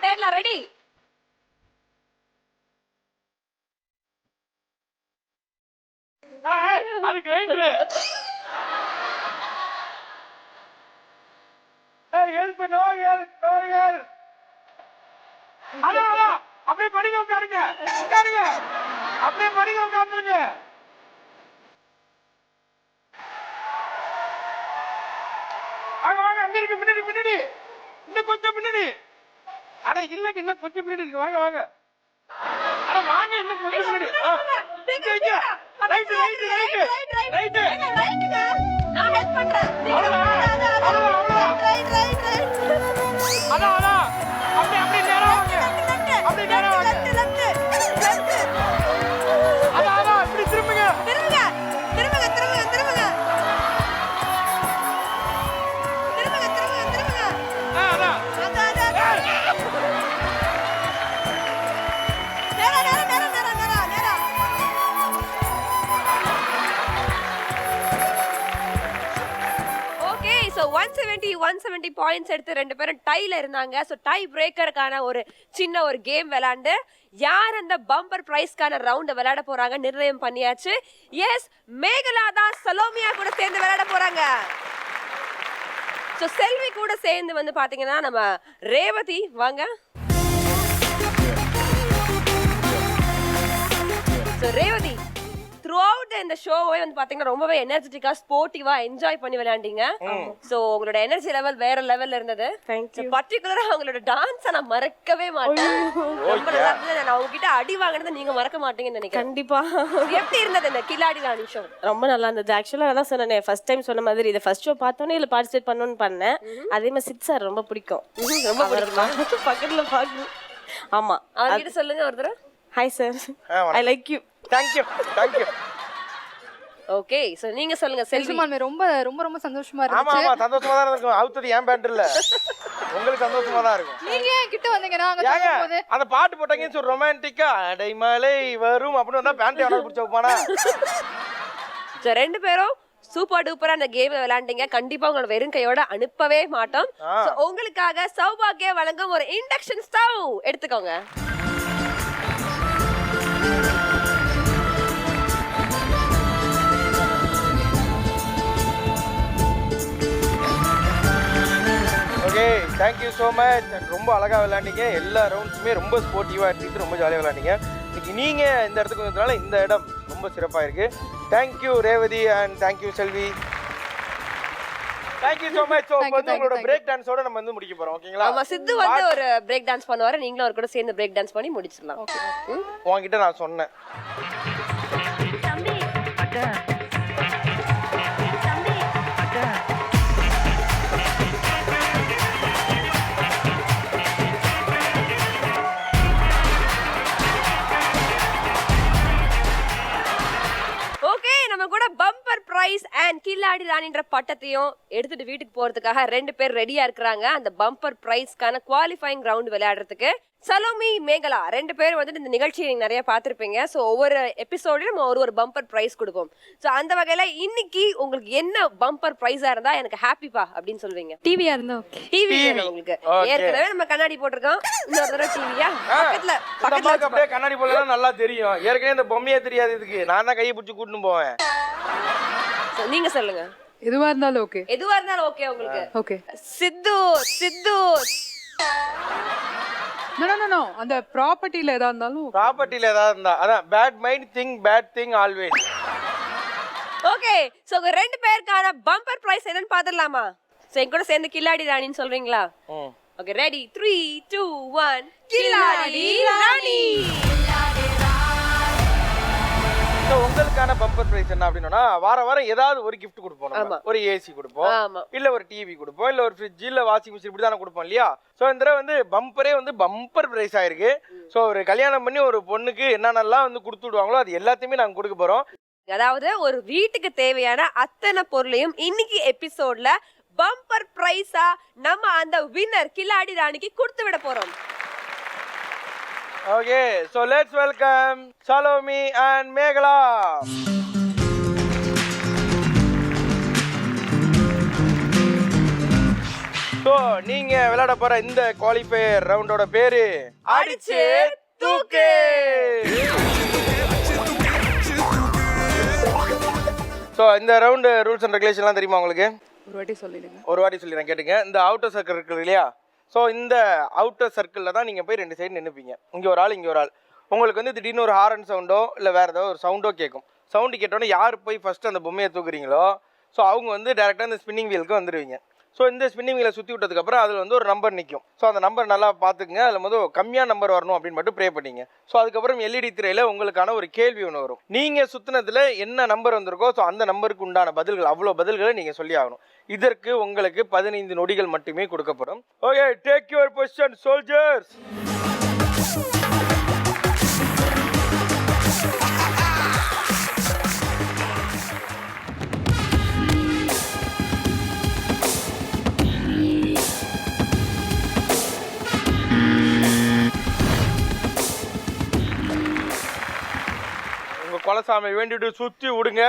தேடலாம் ரெடி. அதுக்கு ரைட்ரு help no help no help. அதான் அப்படியே படிக்க உட்காருங்க, உட்காருங்க, அப்படியே படிக்க உட்காந்துருங்க. வாங்க வாங்க, அங்க இருக்கு பின்னாடி, பின்னாடி இன்னும் கொஞ்சம் பின்னாடி. அட இல்லைங்க, இன்னும் கொஞ்சம் பின்னாடி இருக்கு. வாங்க வாங்க, அட வாங்க, இன்னும் கொஞ்சம் பின்னாடி. ரைட் ரைட் ரைட் ரைட் நான் ஹெல்ப் பண்றேன். அதான் அப்படியே அப்படியே நேரா வாங்க, அப்படியே நேரா வாங்க. அதான் இப்படி திரும்புங்க, திரும்புங்க திரும்புங்க திரும்புங்க திரும்புங்க திரும்புங்க திரும்புங்க திரும்புங்க. அதான் நேரா நேரா நேரா நேரா நேரா நேரா. ஓகே, சோ 170 பாயிண்ட்ஸ் எடுத்து ரெண்டு பேரும் டைல இருந்தாங்க. சோ டை பிரேக்கருக்கான ஒரு சின்ன ஒரு கேம் விளையாண்டு யார் அந்த பம்பர் பிரைஸ்க்கான ரவுண்ட் விளையாட போறாங்க நிர்ணயம் பண்ணியாச்சு. எஸ், மேகலா தான் சலோமியா கூட சேர்ந்து விளையாட போறாங்க. சோ செல்வி கூட சேர்ந்து வந்து பாத்தீங்கன்னா நம்ம ரேவதி வாங்க. சோ ரேவதி த்ரூ அவுட் இந்த ஷோவே வந்து பாத்தீங்கன்னா ரொம்பவே எனர்ஜெட்டிக்கா ஸ்போர்ட்டிவா என்ஜாய் பண்ணி விளையாண்டீங்க. சோ உங்களோட எனர்ஜி லெவல் வேற லெவல்ல இருந்தது. பர்టిక్యులரா அவங்களோட டான்ஸ் நான் மறக்கவே மாட்டேன். ரொம்ப நல்லா இருந்தது. நான் உங்ககிட்ட அடி வாங்குனதை நீங்க மறக்க மாட்டீங்கன்னு நினைக்கிறேன். கண்டிப்பா. எப்படி இருந்தது இந்த கில்லாடி ராணி ஷோ? ரொம்ப நல்லா இருந்தது. ஆக்சுவலா அதான் சொன்னேன், ஃபர்ஸ்ட் டைம் சொன்ன மாதிரி இதை ஃபர்ஸ்ட் ஷோ பார்த்தோன்னே இதுல பார்ட்டிசிபேட் பண்ணணும்னு பண்ணேன். அதே மாதிரி சித் சார் ரொம்ப பிடிக்கும். ரொம்ப பிடிக்குமா? பக்கத்துல பாக்கணும். ஆமா, அவர்கிட்ட சொல்லுங்க ஒரு தடவை. Hi sir, I like you. Thank you thank you. Okay, so நீங்க சொல்லுங்க செல்வி. ரொம்ப ரொம்ப ரொம்ப சந்தோஷமா ஆமா இருந்துச்சு. ஆமா, சந்தோஷமா தான் இருக்கும். அவுத்தது ஏன் பேண்ட் இல்ல, உங்களுக்கு சந்தோஷமா தான் இருக்கும். நீங்க ஏன் கிட்ட வந்தீங்க? நாங்க ஏங்க தங்கும்போது அந்த பாட்டு போட்டாங்கன்னு சொல்லி ரொமான்டிக்கா அடைமலை வரும் அப்படின்னு வந்தா பேண்ட் எவனா பிடிச்ச வைப்பானா? சோ ரெண்டு பேரும் சூப்பர் டூப்பரா அந்த கேம் விளையாண்டீங்க. கண்டிப்பா உங்களோட வெறும் கையோட அனுப்பவே மாட்டோம். உங்களுக்காக சௌபாகியா வழங்கும் ஒரு இண்டக்ஷன் ஸ்டவ் எடுத்துக்கோங்க. Thank you so much. ரொம்ப அழகாக விளையாண்டீங்க. எல்லா ரவுண்ட்ஸுமே ரொம்ப ஸ்போர்ட்டிவாக எடுத்துக்கிட்டு ரொம்ப ஜாலியாக விளையாண்டீங்க. இன்னைக்கு நீங்கள் இந்த இடத்துக்கு வந்ததுனால இந்த இடம் ரொம்ப சிறப்பாக இருக்குது. Thank you Revathi and thank you Selvi. Thank you so much. So இப்போ வந்து உங்களோட பிரேக் டான்ஸோட நம்ம வந்து முடிக்க போகிறோம். ஓகேங்களா? ஆமா, சித்து வந்து ஒரு பிரேக் டான்ஸ் பண்ணுவாரு, நீங்களும் அவர் கூட சேர்ந்து பிரேக் டான்ஸ் பண்ணி முடிச்சிடலாம். உங்ககிட்ட நான் சொன்னேன். ஓகே, நம்ம கூட பம்பர் பிரைஸ் அண்ட் கில்லாடி ராணின்ற பட்டத்தையும் எடுத்துட்டு வீட்டுக்கு போறதுக்காக 2 பேர் ரெடியா இருக்கிறாங்க. அந்த பம்பர் பிரைஸ்க்கான குவாலிஃபைங் ரவுண்ட் விளையாடுறதுக்கு சலோமி, மேகலா 2 பேர் வந்துட்டு இந்த நிகழ்ச்சியை நீங்க நிறைய பார்த்திருப்பீங்க. ஸோ ஒவ்வொரு எபிசோடையும் நம்ம ஒரு பம்பர் பிரைஸ் கொடுப்போம். ஸோ அந்த வகையில இன்னைக்கு உங்களுக்கு என்ன பம்பர் பிரைஸா இருந்தா எனக்கு ஹாப்பிப்பா அப்படின்னு சொல்வீங்க? டிவியா இருந்தா ஓகே. டிவி உங்களுக்கு ஏற்கனவே நம்ம கண்ணாடி போட்டிருக்கோம், இன்னொரு தடவை டிவியா பக்கத்துல அப்படியே கண்ணாடி போடலாம், நல்லா தெரியும். ஏற்கனவே இந்த பொம்மையே தெரியாது, இதுக்கு நான் தான் கையை பிடிச்சி கூட்டின்னு போவேன். நீங்க சொல்லுங்க. எதுவா இருந்தாலும் ஓகே. எதுவா இருந்தாலும் ஓகே உங்களுக்கு. ஓகே. சித்து சித்து நோ அந்த ப்ராப்பர்ட்டில ஏதா இருந்தாலும் ப்ராப்பர்ட்டில ஏதாவது இருந்தா அதான் bad mind thing bad thing always. Okay, so 2 பேருக்கான பம்பர் பிரைஸ் என்னன்னு பாத்துடலாமா? சோ என் கூட சேர்ந்து கில்லாடி ராணின்னு சொல்றீங்களா? ஓகே, ரெடி 3 2 1 கில்லாடி ராணி. ஸோ உங்களுக்கான பம்பர் பிரைஸ் என்ன அப்படின்னா, வாரம் ஏதாவது ஒரு கிஃப்ட் கொடுப்போம். நம்ம ஒரு ஏசி கொடுப்போம், இல்ல ஒரு டிவி கொடுப்போம், இல்ல ஒரு ஃப்ரிட்ஜ், இல்ல வாஷிங் மிஷின், இப்படி தானே கொடுப்போம் இல்லையா? ஸோ இந்த தடவை வந்து பம்பரே வந்து பம்பர் பிரைஸ் ஆயிருக்கு. ஸோ ஒரு கல்யாணம் பண்ணி ஒரு பொண்ணுக்கு என்னென்னலாம் வந்து கொடுத்து விடுவாங்களோ அது எல்லாத்தையுமே நாங்கள் கொடுக்க போறோம். அதாவது ஒரு வீட்டுக்கு தேவையான அத்தனை பொருளையும் இன்னைக்கு எபிசோட்ல பம்பர் பிரைஸா நம்ம அந்த வின்னர் கில்லாடி ராணிக்கு கொடுத்து விட போறோம். Okay, so let's welcome Salomi and Meghala. So நீங்க விளையாட போற இந்த குவாலிஃபயர் ரவுண்டோட பேரு அடிச்சு தூக்கு. So இந்த ரவுண்ட் ரூல்ஸ் அண்ட் ரெகுலேஷன்லாம் தெரியுமா உங்களுக்கு? ஒரு வாட்டி சொல்லிடுங்க. ஒரு வாட்டி சொல்லிடுறேன் கேட்டுங்க. இந்த அவுட்டர் சர்க்கிள் இருக்கு இல்லையா? ஸோ இந்த அவுட்டர் சர்க்கிளில் தான் நீங்கள் போய் 2 சைடு நின்றுப்பீங்க. இங்கே ஒரு ஆள், இங்கே ஒரு ஆள். உங்களுக்கு வந்து திடீர்னு ஒரு ஹாரன் சவுண்டோ இல்லை வேறு ஏதோ ஒரு சவுண்டோ கேட்கும். சவுண்டு கேட்டோன்னே யார் போய் ஃபஸ்ட்டு அந்த பொம்மையை தூக்குறீங்களோ ஸோ அவங்க வந்து டேரெக்டாக இந்த ஸ்பின்னிங் வீலுக்கு வந்துடுவீங்க. ஸோ இந்த ஸ்பின்னிங் வீலை சுற்றி விட்டதுக்கப்புறம் அதில் வந்து ஒரு நம்பர் நிற்கும். ஸோ அந்த நம்பர் நல்லா பார்த்துக்குங்க. அதில் வந்து கம்மியாக நம்பர் வரணும் அப்படின்னு மட்டும் ப்ரே பண்ணிங்க. ஸோ அதுக்கப்புறம் எல்இடி திரையில் உங்களுக்கான ஒரு கேள்வி ஒன்று வரும். நீங்கள் சுற்றினத்தில் என்ன நம்பர் வந்திருக்கோ ஸோ அந்த நம்பருக்கு உண்டான பதில்கள், அவ்வளோ பதில்களை நீங்கள் சொல்லி ஆகணும். இதற்கு உங்களுக்கு 15 நொடிகள் மட்டுமே கொடுக்கப்படும். Okay, take your position soldiers. உங்க குலசாமி வேண்டிட்டு சுத்தி விடுங்க.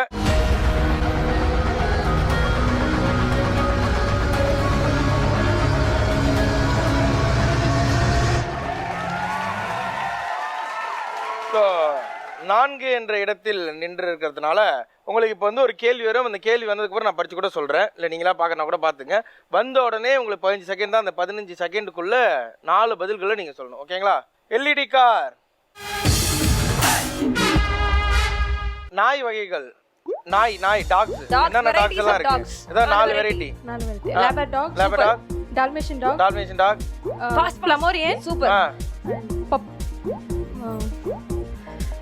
ஸோ 4 என்ற இடத்தில் நின்று இருக்கிறதுனால உங்களுக்கு இப்போ வந்து ஒரு கேள்வி வரும். அந்த கேள்வி வந்ததுக்கப்புறம் நான் படித்து கூட சொல்கிறேன், இல்லை நீங்களா பார்க்கறனா கூட பார்த்துங்க. வந்த உடனே உங்களுக்கு 15 செகண்ட் தான். அந்த 15 செகண்டுக்குள்ளே 4 பதில்களை நீங்கள் சொல்லணும். ஓகேங்களா? எல்இடி கார், நாய் வகைகள், நாய் டாக்ஸ், என்னென்ன டாக்ஸ் எல்லாம் இருக்கு? இதான் 4 வெரைட்டி. லேபர்டாக், டால்மேஷியன் டாக், பமோரியன், சூப்பர்,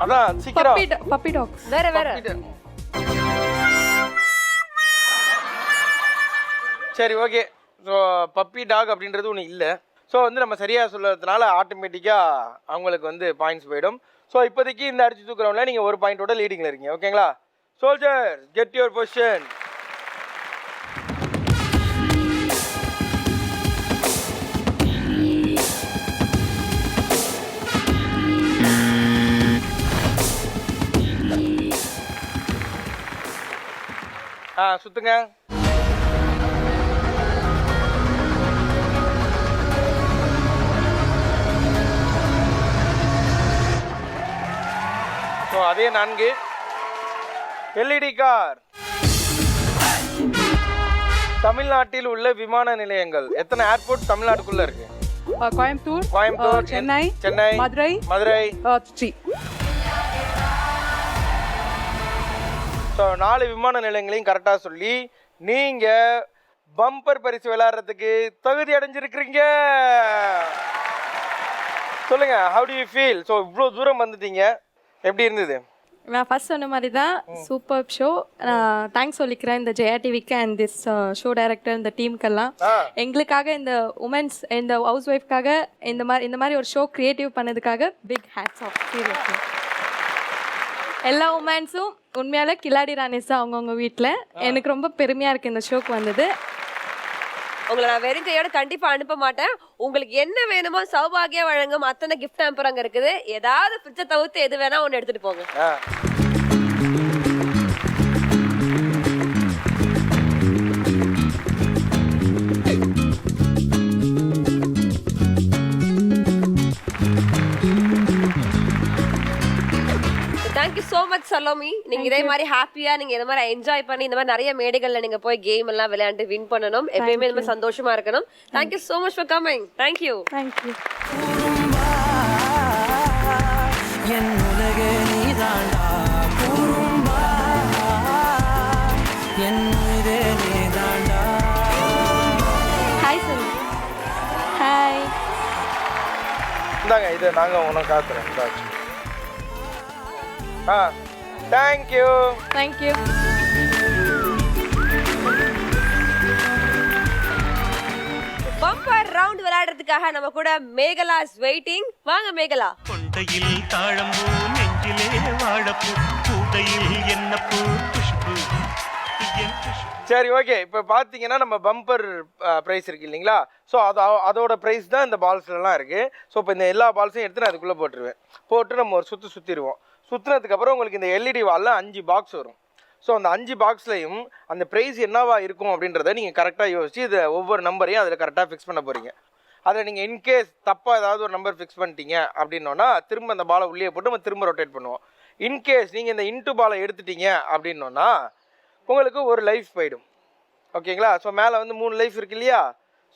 அதான் சீக்கிரம், பப்பி டாக்ஸ், வேற. சரி, ஓகே. ஸோ பப்பி டாக் அப்படின்றது ஒன்று இல்லை. ஸோ வந்து நம்ம சரியாக சொல்லுறதுனால ஆட்டோமேட்டிக்காக அவங்களுக்கு வந்து பாயிண்ட்ஸ் போயிடும். ஸோ இப்போதைக்கு இந்த அடிச்சு தூக்குறவங்கள நீங்கள் ஒரு பாயிண்டோட லீடிங்கில் இருக்கீங்க. ஓகேங்களா? Soldier, get your position. சுத்துங்க. ஸோ அதே 4 எல்இடி கார். தமிழ்நாட்டில் உள்ள விமான நிலையங்கள் எத்தனை ஏர்போர்ட் தமிழ்நாட்டுக்குள்ள இருக்கு? கோயம்புத்தூர், சென்னை, மதுரை. 3. ஸோ 4 விமான நிலையங்களையும் கரெக்டாக சொல்லி நீங்க பம்பர் பரிசு விளையாடுறதுக்கு தகுதி அடைஞ்சிருக்கிறீங்க. சொல்லுங்க, how do you feel? So இவ்வளோ தூரம் வந்துட்டீங்க, எப்படி இருந்தது? நான் ஃபர்ஸ்ட் சொன்ன மாதிரி தான் சூப்பர் ஷோ. நான் தேங்க்ஸ் சொல்லிக்கிறேன் இந்த ஜெயா டிவிக்கு அண்ட் திஸ் ஷோ டைரக்டர் இந்த டீமுக்கெல்லாம். எங்களுக்காக இந்த உமன்ஸ் இந்த ஹவுஸ் ஒய்ஃப்காக இந்த மாதிரி ஒரு ஷோ கிரியேட்டிவ் பண்ணதுக்காக பிக் ஹேட்ஸ் ஆஃப். சீரியஸ்லி எல்லா உமன்ஸும் உண்மையால கில்லாடி ராணிஸ் தான் அவங்கவுங்க வீட்டில். எனக்கு ரொம்ப பெருமையாக இருக்குது இந்த ஷோக்கு வந்தது. உங்களை நான் வெறும் கையோட கண்டிப்பா அனுப்ப மாட்டேன். உங்களுக்கு என்ன வேணுமோ சௌபாகியா வழங்கும் அத்தனை கிஃப்ட் ஹேம்பர் அங்க இருக்குது. ஏதாவது ஃப்ரிட்ஜை தவிர்த்து எது வேணா ஒன்று எடுத்துட்டு போங்க. Thank you so much Salome. நீங்க இதே மாதிரி ஹாப்பியா நீங்க இந்த மாதிரி என்ஜாய் பண்ணி இந்த மாதிரி நிறைய மேடைகள்ல நீங்க போய் கேம் எல்லாம் விளையாண்டு வின் பண்ணணும். எப்பயுமே இந்த மாதிரி சந்தோஷமா இருக்கணும். Thank you so much for coming. Thank you. Hi sir. Hi. இந்தாங்க, இது நாங்க உனக்கு காத்துறோம். தேங்க்யூ. தேங்க்யூ. பம்பர் ரவுண்ட் விளையாடுறதுக்காக நம்ம கூட மேகலா இஸ் வெயிட்டிங். வாங்க மேகலா. கொண்டையில் தாழம்பூ நெஞ்சிலே வாழப்பூ கூடையில் என்னப்பூ குஷ்பூ. சரி, ஓகே. இப்போ பார்த்தீங்கன்னா நம்ம பம்பர் ப்ரைஸ் இருக்கு இல்லைங்களா? ஸோ அதோட ப்ரைஸ் தான் இந்த பால்ஸ்லாம் இருக்குது. ஸோ இப்போ இந்த எல்லா பால்ஸையும் எடுத்து நான் அதுக்குள்ளே போட்டுருவேன். போட்டு நம்ம ஒரு சுற்றிடுவோம். சுற்றுனதுக்கப்புறம் உங்களுக்கு இந்த எல்இடி வாலில் 5 பாக்ஸ் வரும். ஸோ அந்த 5 பாக்ஸ்லையும் அந்த ப்ரைஸ் என்னவா இருக்கும் அப்படின்றத நீங்கள் கரெக்டாக யோசிச்சு இதை ஒவ்வொரு நம்பரையும் அதில் கரெக்டாக ஃபிக்ஸ் பண்ண போகிறீங்க. அதில் நீங்கள் இன்கேஸ் தப்பாக ஏதாவது ஒரு நம்பர் ஃபிக்ஸ் பண்ணிட்டீங்க அப்படின்னோன்னா திரும்ப அந்த பாலை உள்ளே போட்டு நம்ம திரும்ப ரொட்டேட் பண்ணுவோம். இன்கேஸ் நீங்கள் இந்த இன்ட்டு பாலை எடுத்துட்டீங்க அப்படின்னோன்னா உங்களுக்கு ஒரு லைஃப் போயிடும். ஓகேங்களா? ஸோ மேலே வந்து 3 லைஃப் இருக்கு இல்லையா?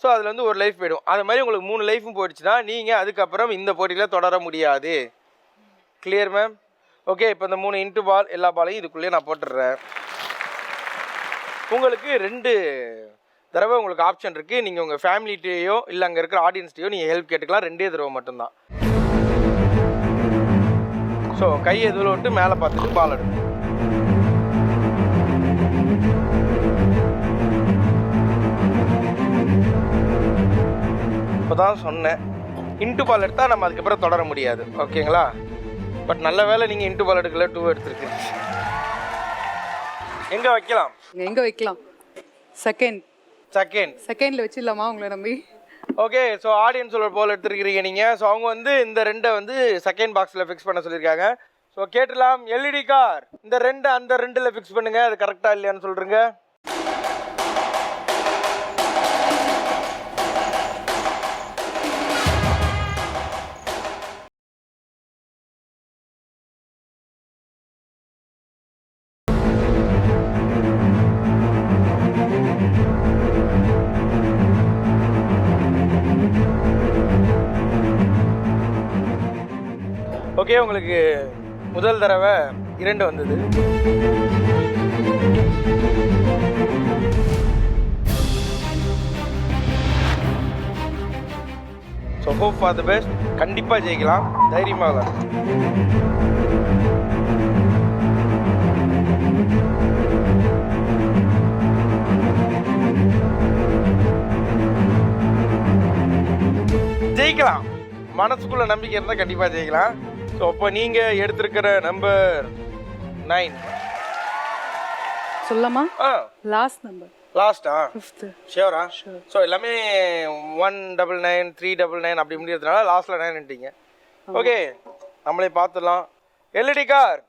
ஸோ அதில் வந்து ஒரு லைஃப் போயிடும். அது மாதிரி உங்களுக்கு 3 லைஃபும் போயிடுச்சுன்னா நீங்கள் அதுக்கப்புறம் இந்த போட்டியில் தொடர முடியாது. Clear ma'am? ஓகே. இப்போ இந்த 3 இன்ட்டு பால் எல்லா பாலையும் இதுக்குள்ளேயே நான் போட்டுடுறேன். உங்களுக்கு 2 தடவை உங்களுக்கு ஆப்ஷன் இருக்குது. நீங்கள் உங்கள் ஃபேமிலிட்டையோ இல்லை அங்கே இருக்கிற ஆடியன்ஸ்டையோ நீங்கள் ஹெல்ப் கேட்டுக்கலாம். 2 தடவை மட்டும்தான். ஸோ கையை எதுவில் விட்டு மேலே பார்த்துட்டு பால் எடுக்கும். இப்போ தான் சொன்னேன், இன்ட்டு பால் எடுத்தால் நம்ம அதுக்கப்புறம் தொடர முடியாது. ஓகேங்களா? பட் நல்ல வேலை நீங்கள் இன்ட்டு பால் எடுக்கல, 2 எடுத்துருக்கு. எங்கே வைக்கலாம்? எங்க வைக்கலாம்? செகண்ட்ல வச்சிடலாமா உங்களை நம்பி? ஓகே. ஸோ ஆடியன்ஸோட போல் எடுத்துருக்கிறீங்க நீங்கள். ஸோ அவங்க வந்து இந்த 2 வந்து செகண்ட் பாக்ஸில் ஃபிக்ஸ் பண்ண சொல்லியிருக்காங்க. ஸோ கேட்டுலாம், எல்இடி கார் இந்த 2 அந்த 2ல் ஃபிக்ஸ் பண்ணுங்கள். அது கரெக்டாக இல்லையான்னு சொல்கிறீங்க. ஓகே. உங்களுக்கு முதல் தடவை 2 வந்தது. So hope for the best. கண்டிப்பாக ஜெயிக்கலாம். தைரியமாக விளாடுங்க. ஜெயிக்கலாம். மனசுக்குள்ள நம்பிக்கை இருந்தால் கண்டிப்பாக ஜெயிக்கலாம். ஸோ அப்போ நீங்கள் எடுத்திருக்கிற நம்பர் 9 சொல்லலாமா? Last number. லாஸ்டா? 5th. ஷியோரா? ஸோ எல்லாமே 199 399 அப்படி முடியறதுனால லாஸ்ட்டில் 9ன்ட்டீங்க. ஓகே, நம்மளே பார்த்துடலாம். எல்இடி கார்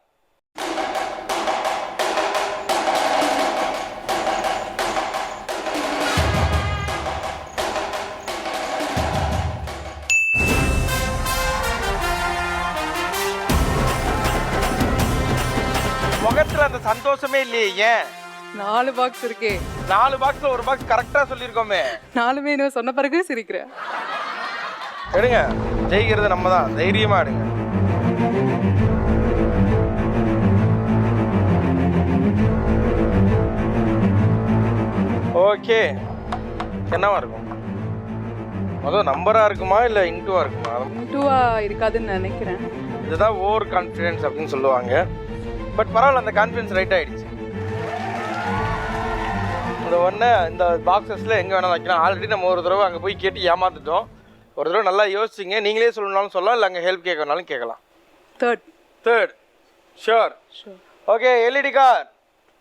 முகத்தில் அந்த சந்தோஷமே இல்லையே. ஏன்? 4 பாக்ஸ் இருக்கே. 4 பாக்ஸ்ல ஒரு பாக்ஸ் கரெக்டா சொல்லியிருக்கோமே. 4மே என்ன சொன்ன பிறகு சிரிக்கிறேன். எடுங்க, ஜெயிக்கிறது நம்ம தான், தைரியமா எடுங்க. ஓகே, என்னவா இருக்கும்? முதல் நம்பரா இருக்குமா இல்ல இன்டூவா இருக்குமா? இன்டூவா இருக்காதுன்னு நினைக்கிறேன். இதுதான் ஓவர் கான்ஃபிடன்ஸ் அப்படின்னு சொல்லுவாங்க. பட் பரவாயில்ல, அந்த கான்ஃபிடன்ஸ் ரைட் ஆயிடுச்சு. இந்த ஒன்று இந்த பாக்ஸஸ்ல எங்கே வேணாலும் வைக்கலாம். ஆல்ரெடி நம்ம ஒரு தடவை அங்கே போய் கேட்டு ஏமாத்துட்டோம். ஒரு தடவை நல்லா யோசிச்சிங்க. நீங்களே சொல்லணும்னாலும் சொல்லலாம், இல்லை அங்கே ஹெல்ப் கேட்கணும்னாலும் கேட்கலாம். Third sure. Okay, LED car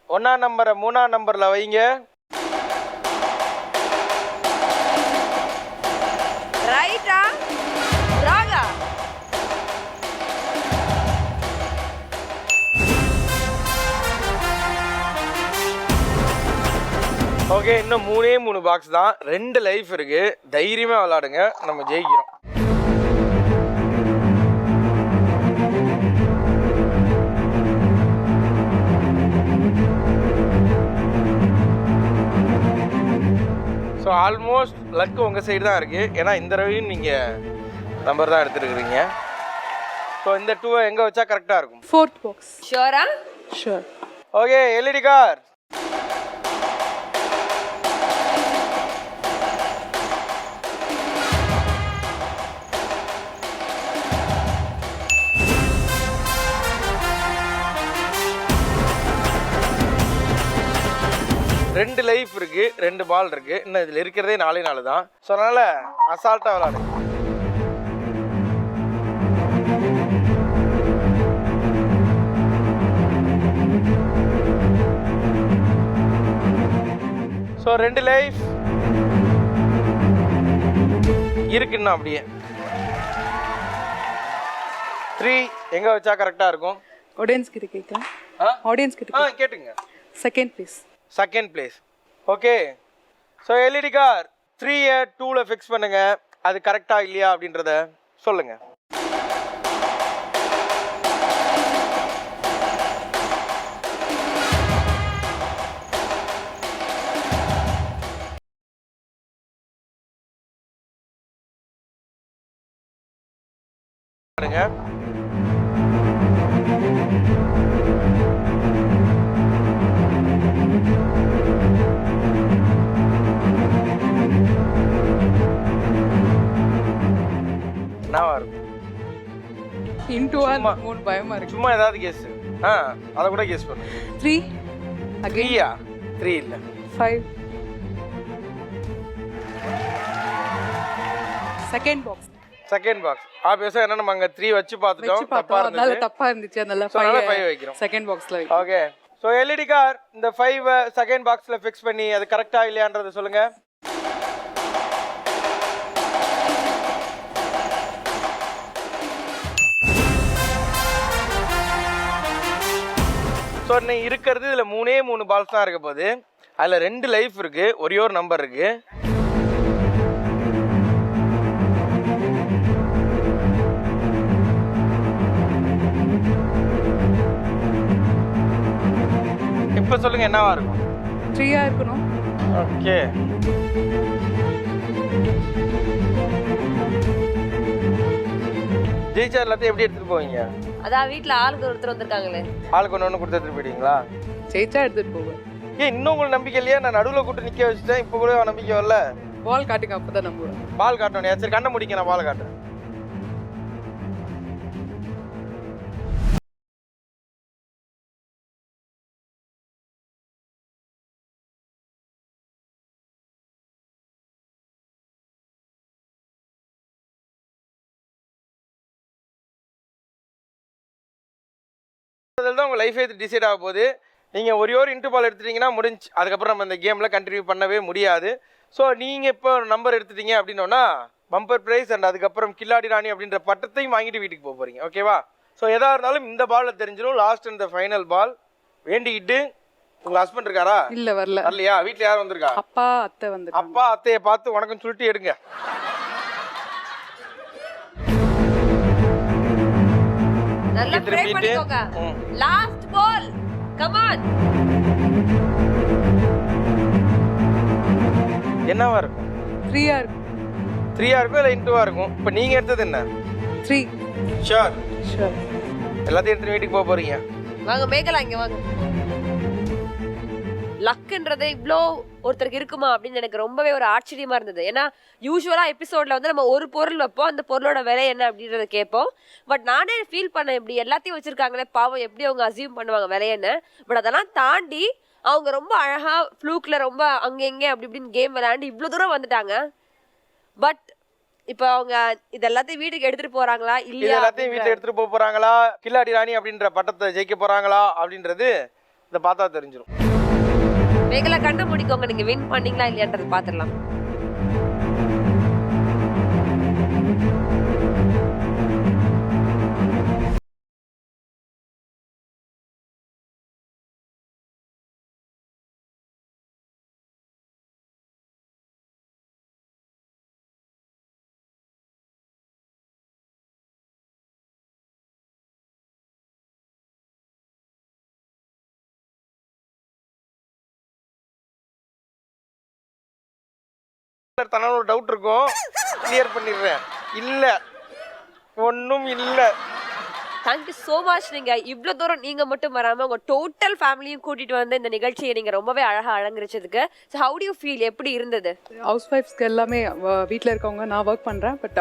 1ஆம் நம்பரை 3ஆம் நம்பரில் வைங்க. ரைட்டா ராகா? ஓகே, இன்னும் 3 பாக்ஸ் தான். 2 லைஃப் இருக்கு. தைரியமா விளையாடுங்க, நம்ம ஜெயிக்கிறோம். ஸோ ஆல்மோஸ்ட் லக் உங்கள் சைடு தான் இருக்குது. ஏன்னா இந்த தடவையும் நீங்கள் நம்பர் தான் எடுத்துருக்குறீங்க. ஸோ இந்த 2 எங்கே வச்சா கரெக்டாக இருக்கும்? 4th box. ஷோரா? ஷோர். ஓகே, எல்இடி கார் ரெண்டு லைஃப் இருக்கு, 2 பால் இருக்கு. இன்னும் இதுல இருக்கிறதே 4 தான். ஸோ அதனால அசால்ட்டா விளையாடு. ஸோ 2 லைஃப் இருக்குன்னா அப்படியே 3 எங்க வச்சா கரெக்டா இருக்கும்? ஆடியன்ஸ் கிட்ட கேட்கலாம். ஆடியன்ஸ் கிட்ட கேட்டுங்க. Second place. Second place. Okay, so LED car 3 2ல ஃபிக்ஸ் பண்ணுங்க. அது கரெக்டா இல்லையா அப்படின்றத சொல்லுங்க. என்னவா இருக்கும்? இன்டூவா மூணு பயமா இருக்கு. சும்மா ஏதாவது கெஸ். அத கூட கெஸ் பண்ணு. 3 அகையா? 3 இல்ல. 5. Second box. Second box. ஆப்வியஸா என்ன நம்ம அங்க 3 வச்சு பார்த்துட்டோம். தப்பா இருந்துச்சு. அதனால 5 வைக்கிறோம். செகண்ட் பாக்ஸ்ல வைக்கிறோம். ஓகே, சோ எல்இடி கார் இந்த 5 செகண்ட் பாக்ஸ்ல ஃபிக்ஸ் பண்ணி அது கரெக்ட்டா இல்லையான்றதை சொல்லுங்க. ஸோ இன்னும் இருக்கிறது இதில் 3 பால்ஸ் தான் இருக்க போகுது. அதில் 2 லைஃப் இருக்கு, ஒரே ஒரு நம்பர் இருக்கு. இப்போ சொல்லுங்க என்னவா இருக்கும்? 3 இருக்கணும். ஓகே, ஜெயிச்சா எல்லாத்தையும் எப்படி எடுத்துட்டு போவீங்க? அதான் வீட்ல ஆளுக்கு ஒருத்தர் வந்திருக்காங்களே, ஆளுக்கு ஒன்று கொடுத்து எடுத்துட்டு போயிட்டீங்களா? ஜெயிச்சா எடுத்துட்டு போவேன். ஏன் இன்னும் உங்களுக்கு நம்பிக்கை இல்லையா? நான் நடுவில் கூட்டு நிக்க வச்சுட்டேன், இப்போ கூட நம்பிக்கை வரல. பால் காட்டுங்க, அப்பதான் நம்புவேன். பால் காட்டணும். சரி, கண்ணை முடிக்க, நான் பால் காட்டுறேன். தான் உங்கள் லைஃபே டிசைட் ஆக போகுது. நீங்கள் ஒரே ஒரு இன்டர் பால் எடுத்துட்டீங்கன்னா முடிஞ்சு. அதுக்கப்புறம் நம்ம இந்த கேமில் கண்டினியூ பண்ணவே முடியாது. ஸோ நீங்கள் இப்போ நம்பர் எடுத்துட்டீங்க அப்படின்னோன்னா பம்பர் ப்ரைஸ் அண்ட் அதுக்கப்புறம் கில்லாடி ராணி அப்படின்ற பட்டத்தையும் வாங்கிட்டு வீட்டுக்கு போக போகிறீங்க. ஓகேவா? ஸோ எதாக இருந்தாலும் இந்த பாலில் தெரிஞ்சிடும். லாஸ்ட் அண்ட் ஃபைனல் பால் வேண்டிக்கிட்டு. உங்கள் ஹஸ்பண்ட் இருக்காரா? இல்லை, வரல. வரலையா? வீட்டில் யார் வந்திருக்கா? அப்பா அத்தை வந்து. அப்பா அத்தையை பார்த்து வணக்கம் சொல்லிட்டு எடுங்க. நல்லா ப்ரே பண்ணிக்கோங்க. Last ball come on. என்னவா இருக்கும்? 3-ஆ இருக்கும். 3-ஆ இருக்கும் இல்ல இன்டுவா இருக்கும்? இப்போ நீங்க எடுத்தது என்ன? 3. ஷூர். ஷூர். எல்லாத்தையும் எடுத்து வீட்டுக்கு போக போறீங்க. வாங்க மேகலா இங்க வாங்க. லக்ன்றது இவ்வளோ ஒருத்தருக்கு இருக்குமா அப்படின்னு எனக்கு ரொம்பவே ஒரு ஆச்சரியமா இருந்தது. ஏன்னா யூஸ்வலா எபிசோட்ல வந்து நம்ம ஒரு பொருள் வைப்போம், அந்த பொருளோட விலை என்ன அப்படின்றத கேட்போம். பட் நானே ஃபீல் பண்ணேன், இப்படி எல்லாத்தையும் வச்சிருக்காங்களே பாவம், எப்படி அவங்க அசியூம் பண்ணுவாங்க விலையன்னு. பட் அதெல்லாம் தாண்டி அவங்க ரொம்ப அழகா ஃப்ளூக்ல ரொம்ப அங்க எங்க அப்படி இப்படின்னு கேம் விளையாண்டு இவ்வளவு தூரம் வந்துட்டாங்க. பட் இப்ப அவங்க இது எல்லாத்தையும் வீட்டுக்கு எடுத்துட்டு போறாங்களா இல்லையா, எல்லாத்தையும் வீட்டுல எடுத்துட்டு போக போறாங்களா, கில்லாடி ராணி அப்படின்ற பட்டத்தை ஜெயிக்க போறாங்களா அப்படின்றது இதை பார்த்தா தெரிஞ்சிடும். மேகலா கண்ணை முடிக்கோங்க, நீங்க வின் பண்ணீங்களா இல்லையான்றது பாத்துடலாம். தன்னால ஒரு டவுட் இருக்கும், கிளியர் பண்ணிடுறேன். இல்ல ஒன்றும் இல்லை. Thank you so much. நீங்க இவ்வளோ தூரம் நீங்க மட்டும் வராம உங்க டோட்டல் ஃபேமிலியும் கூட்டிட்டு வந்து இந்த நிகழ்ச்சியை நீங்க ரொம்பவே அழகா அலங்கரிச்சதுக்கு. So how do you feel, எப்படி இருந்தது? ஹவுஸ் ஒய்ஃப்ஸ்க்கு எல்லாமே வீட்டில் இருக்கவங்க, நான் ஒர்க் பண்ணுறேன், பட்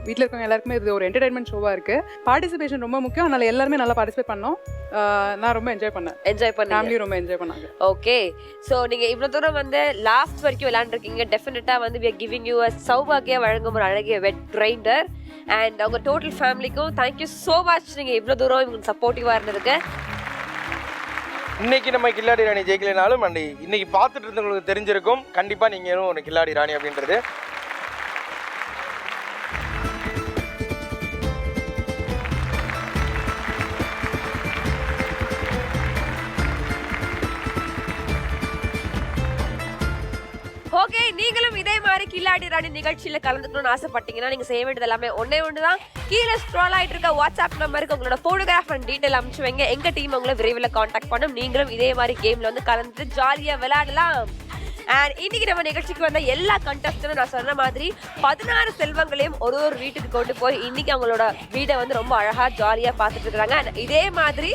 வீட்டில் இருக்கவங்க எல்லாருக்குமே இது ஒரு என்டர்டைன்மெண்ட் ஷோவாக இருக்குது. பார்ட்டிசிபேஷன் ரொம்ப முக்கியம், அதனால எல்லாருமே நல்லா பார்ட்டிசிபேட் பண்ணோம். நான் ரொம்ப என்ஜாய் பண்ணேன். ஃபேமிலியும் ரொம்ப என்ஜாய் பண்ணாங்க. ஓகே, ஸோ நீங்க இவ்வளோ தூரம் வந்து லாஸ்ட் வரைக்கும் விளையாண்டுருக்கீங்க. டெஃபினட்டா வந்து we are giving you a Saubhagya வழங்கும் ஒரு அழகிய வெட் கிரைண்டர். அண்ட் அவங்க டோட்டல் ஃபேமிலிக்கும் தேங்க்யூ ஸோ மச். நீங்கள் இவ்வளோ தூரம் இவங்களுக்கு சப்போர்ட்டிவாக இருந்ததுக்கு. இன்னைக்கு நம்ம கில்லாடி ராணி ஜெயிக்கலைனாலும் இன்னைக்கு பார்த்துட்டு இருந்தவங்களுக்கு தெரிஞ்சிருக்கும் கண்டிப்பாக நீங்களும் ஒரு கில்லாடி ராணி அப்படின்றது. ஓகே, நீங்களும் இதே மாதிரி கில்லாடி ராணி நிகழ்ச்சியில கலந்துக்கணும்னு ஆசைப்பட்டீங்கன்னா நீங்க செய்ய வேண்டியது எல்லாமே ஒன்னே ஒண்ணுதான். கீழே ஸ்க்ரால் ஆயிட்டு இருக்க வாட்ஸ்அப் நம்பருக்கு உங்களோட போட்டோகிராஃப் அண்ட் டீடைல் அனுப்பிச்சு வைங்க. எங்க டீம் உங்களை விரைவில் காண்டாக்ட் பண்ணும். நீங்களும் இதே மாதிரி கேம்ல வந்து கலந்து ஜாலியா விளையாடலாம். அண்ட் இன்னைக்கு நம்ம நிகழ்ச்சிக்கு வந்த எல்லா கண்டஸ்டனும் நான் சொன்ன மாதிரி 16 செல்வங்களையும் ஒரு ஒரு வீட்டுக்கு கொண்டு போய் இன்னைக்கு அவங்களோட வீடை வந்து ரொம்ப அழகா ஜாலியா பார்த்துட்டு இருக்காங்க. அண்ட் இதே மாதிரி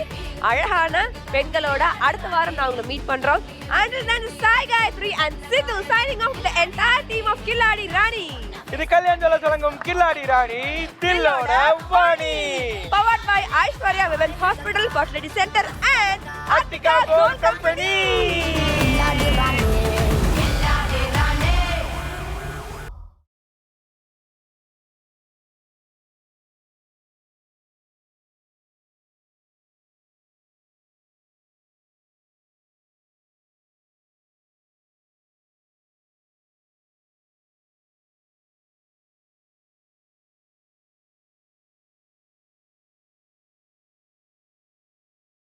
அழகான பெண்களோட அடுத்த வாரம் நான் உங்களை மீட் பண்றோம். Until then, Sai Gayatri and Sidhu signing off the entire team of Killadi Rani. இது கல்யாண ஜலசலங்கம் கில்லாடி ராணி தில்லோட Vani. Powered by Aishwarya Women's Hospital, Fertility Center and Attica Gold Company.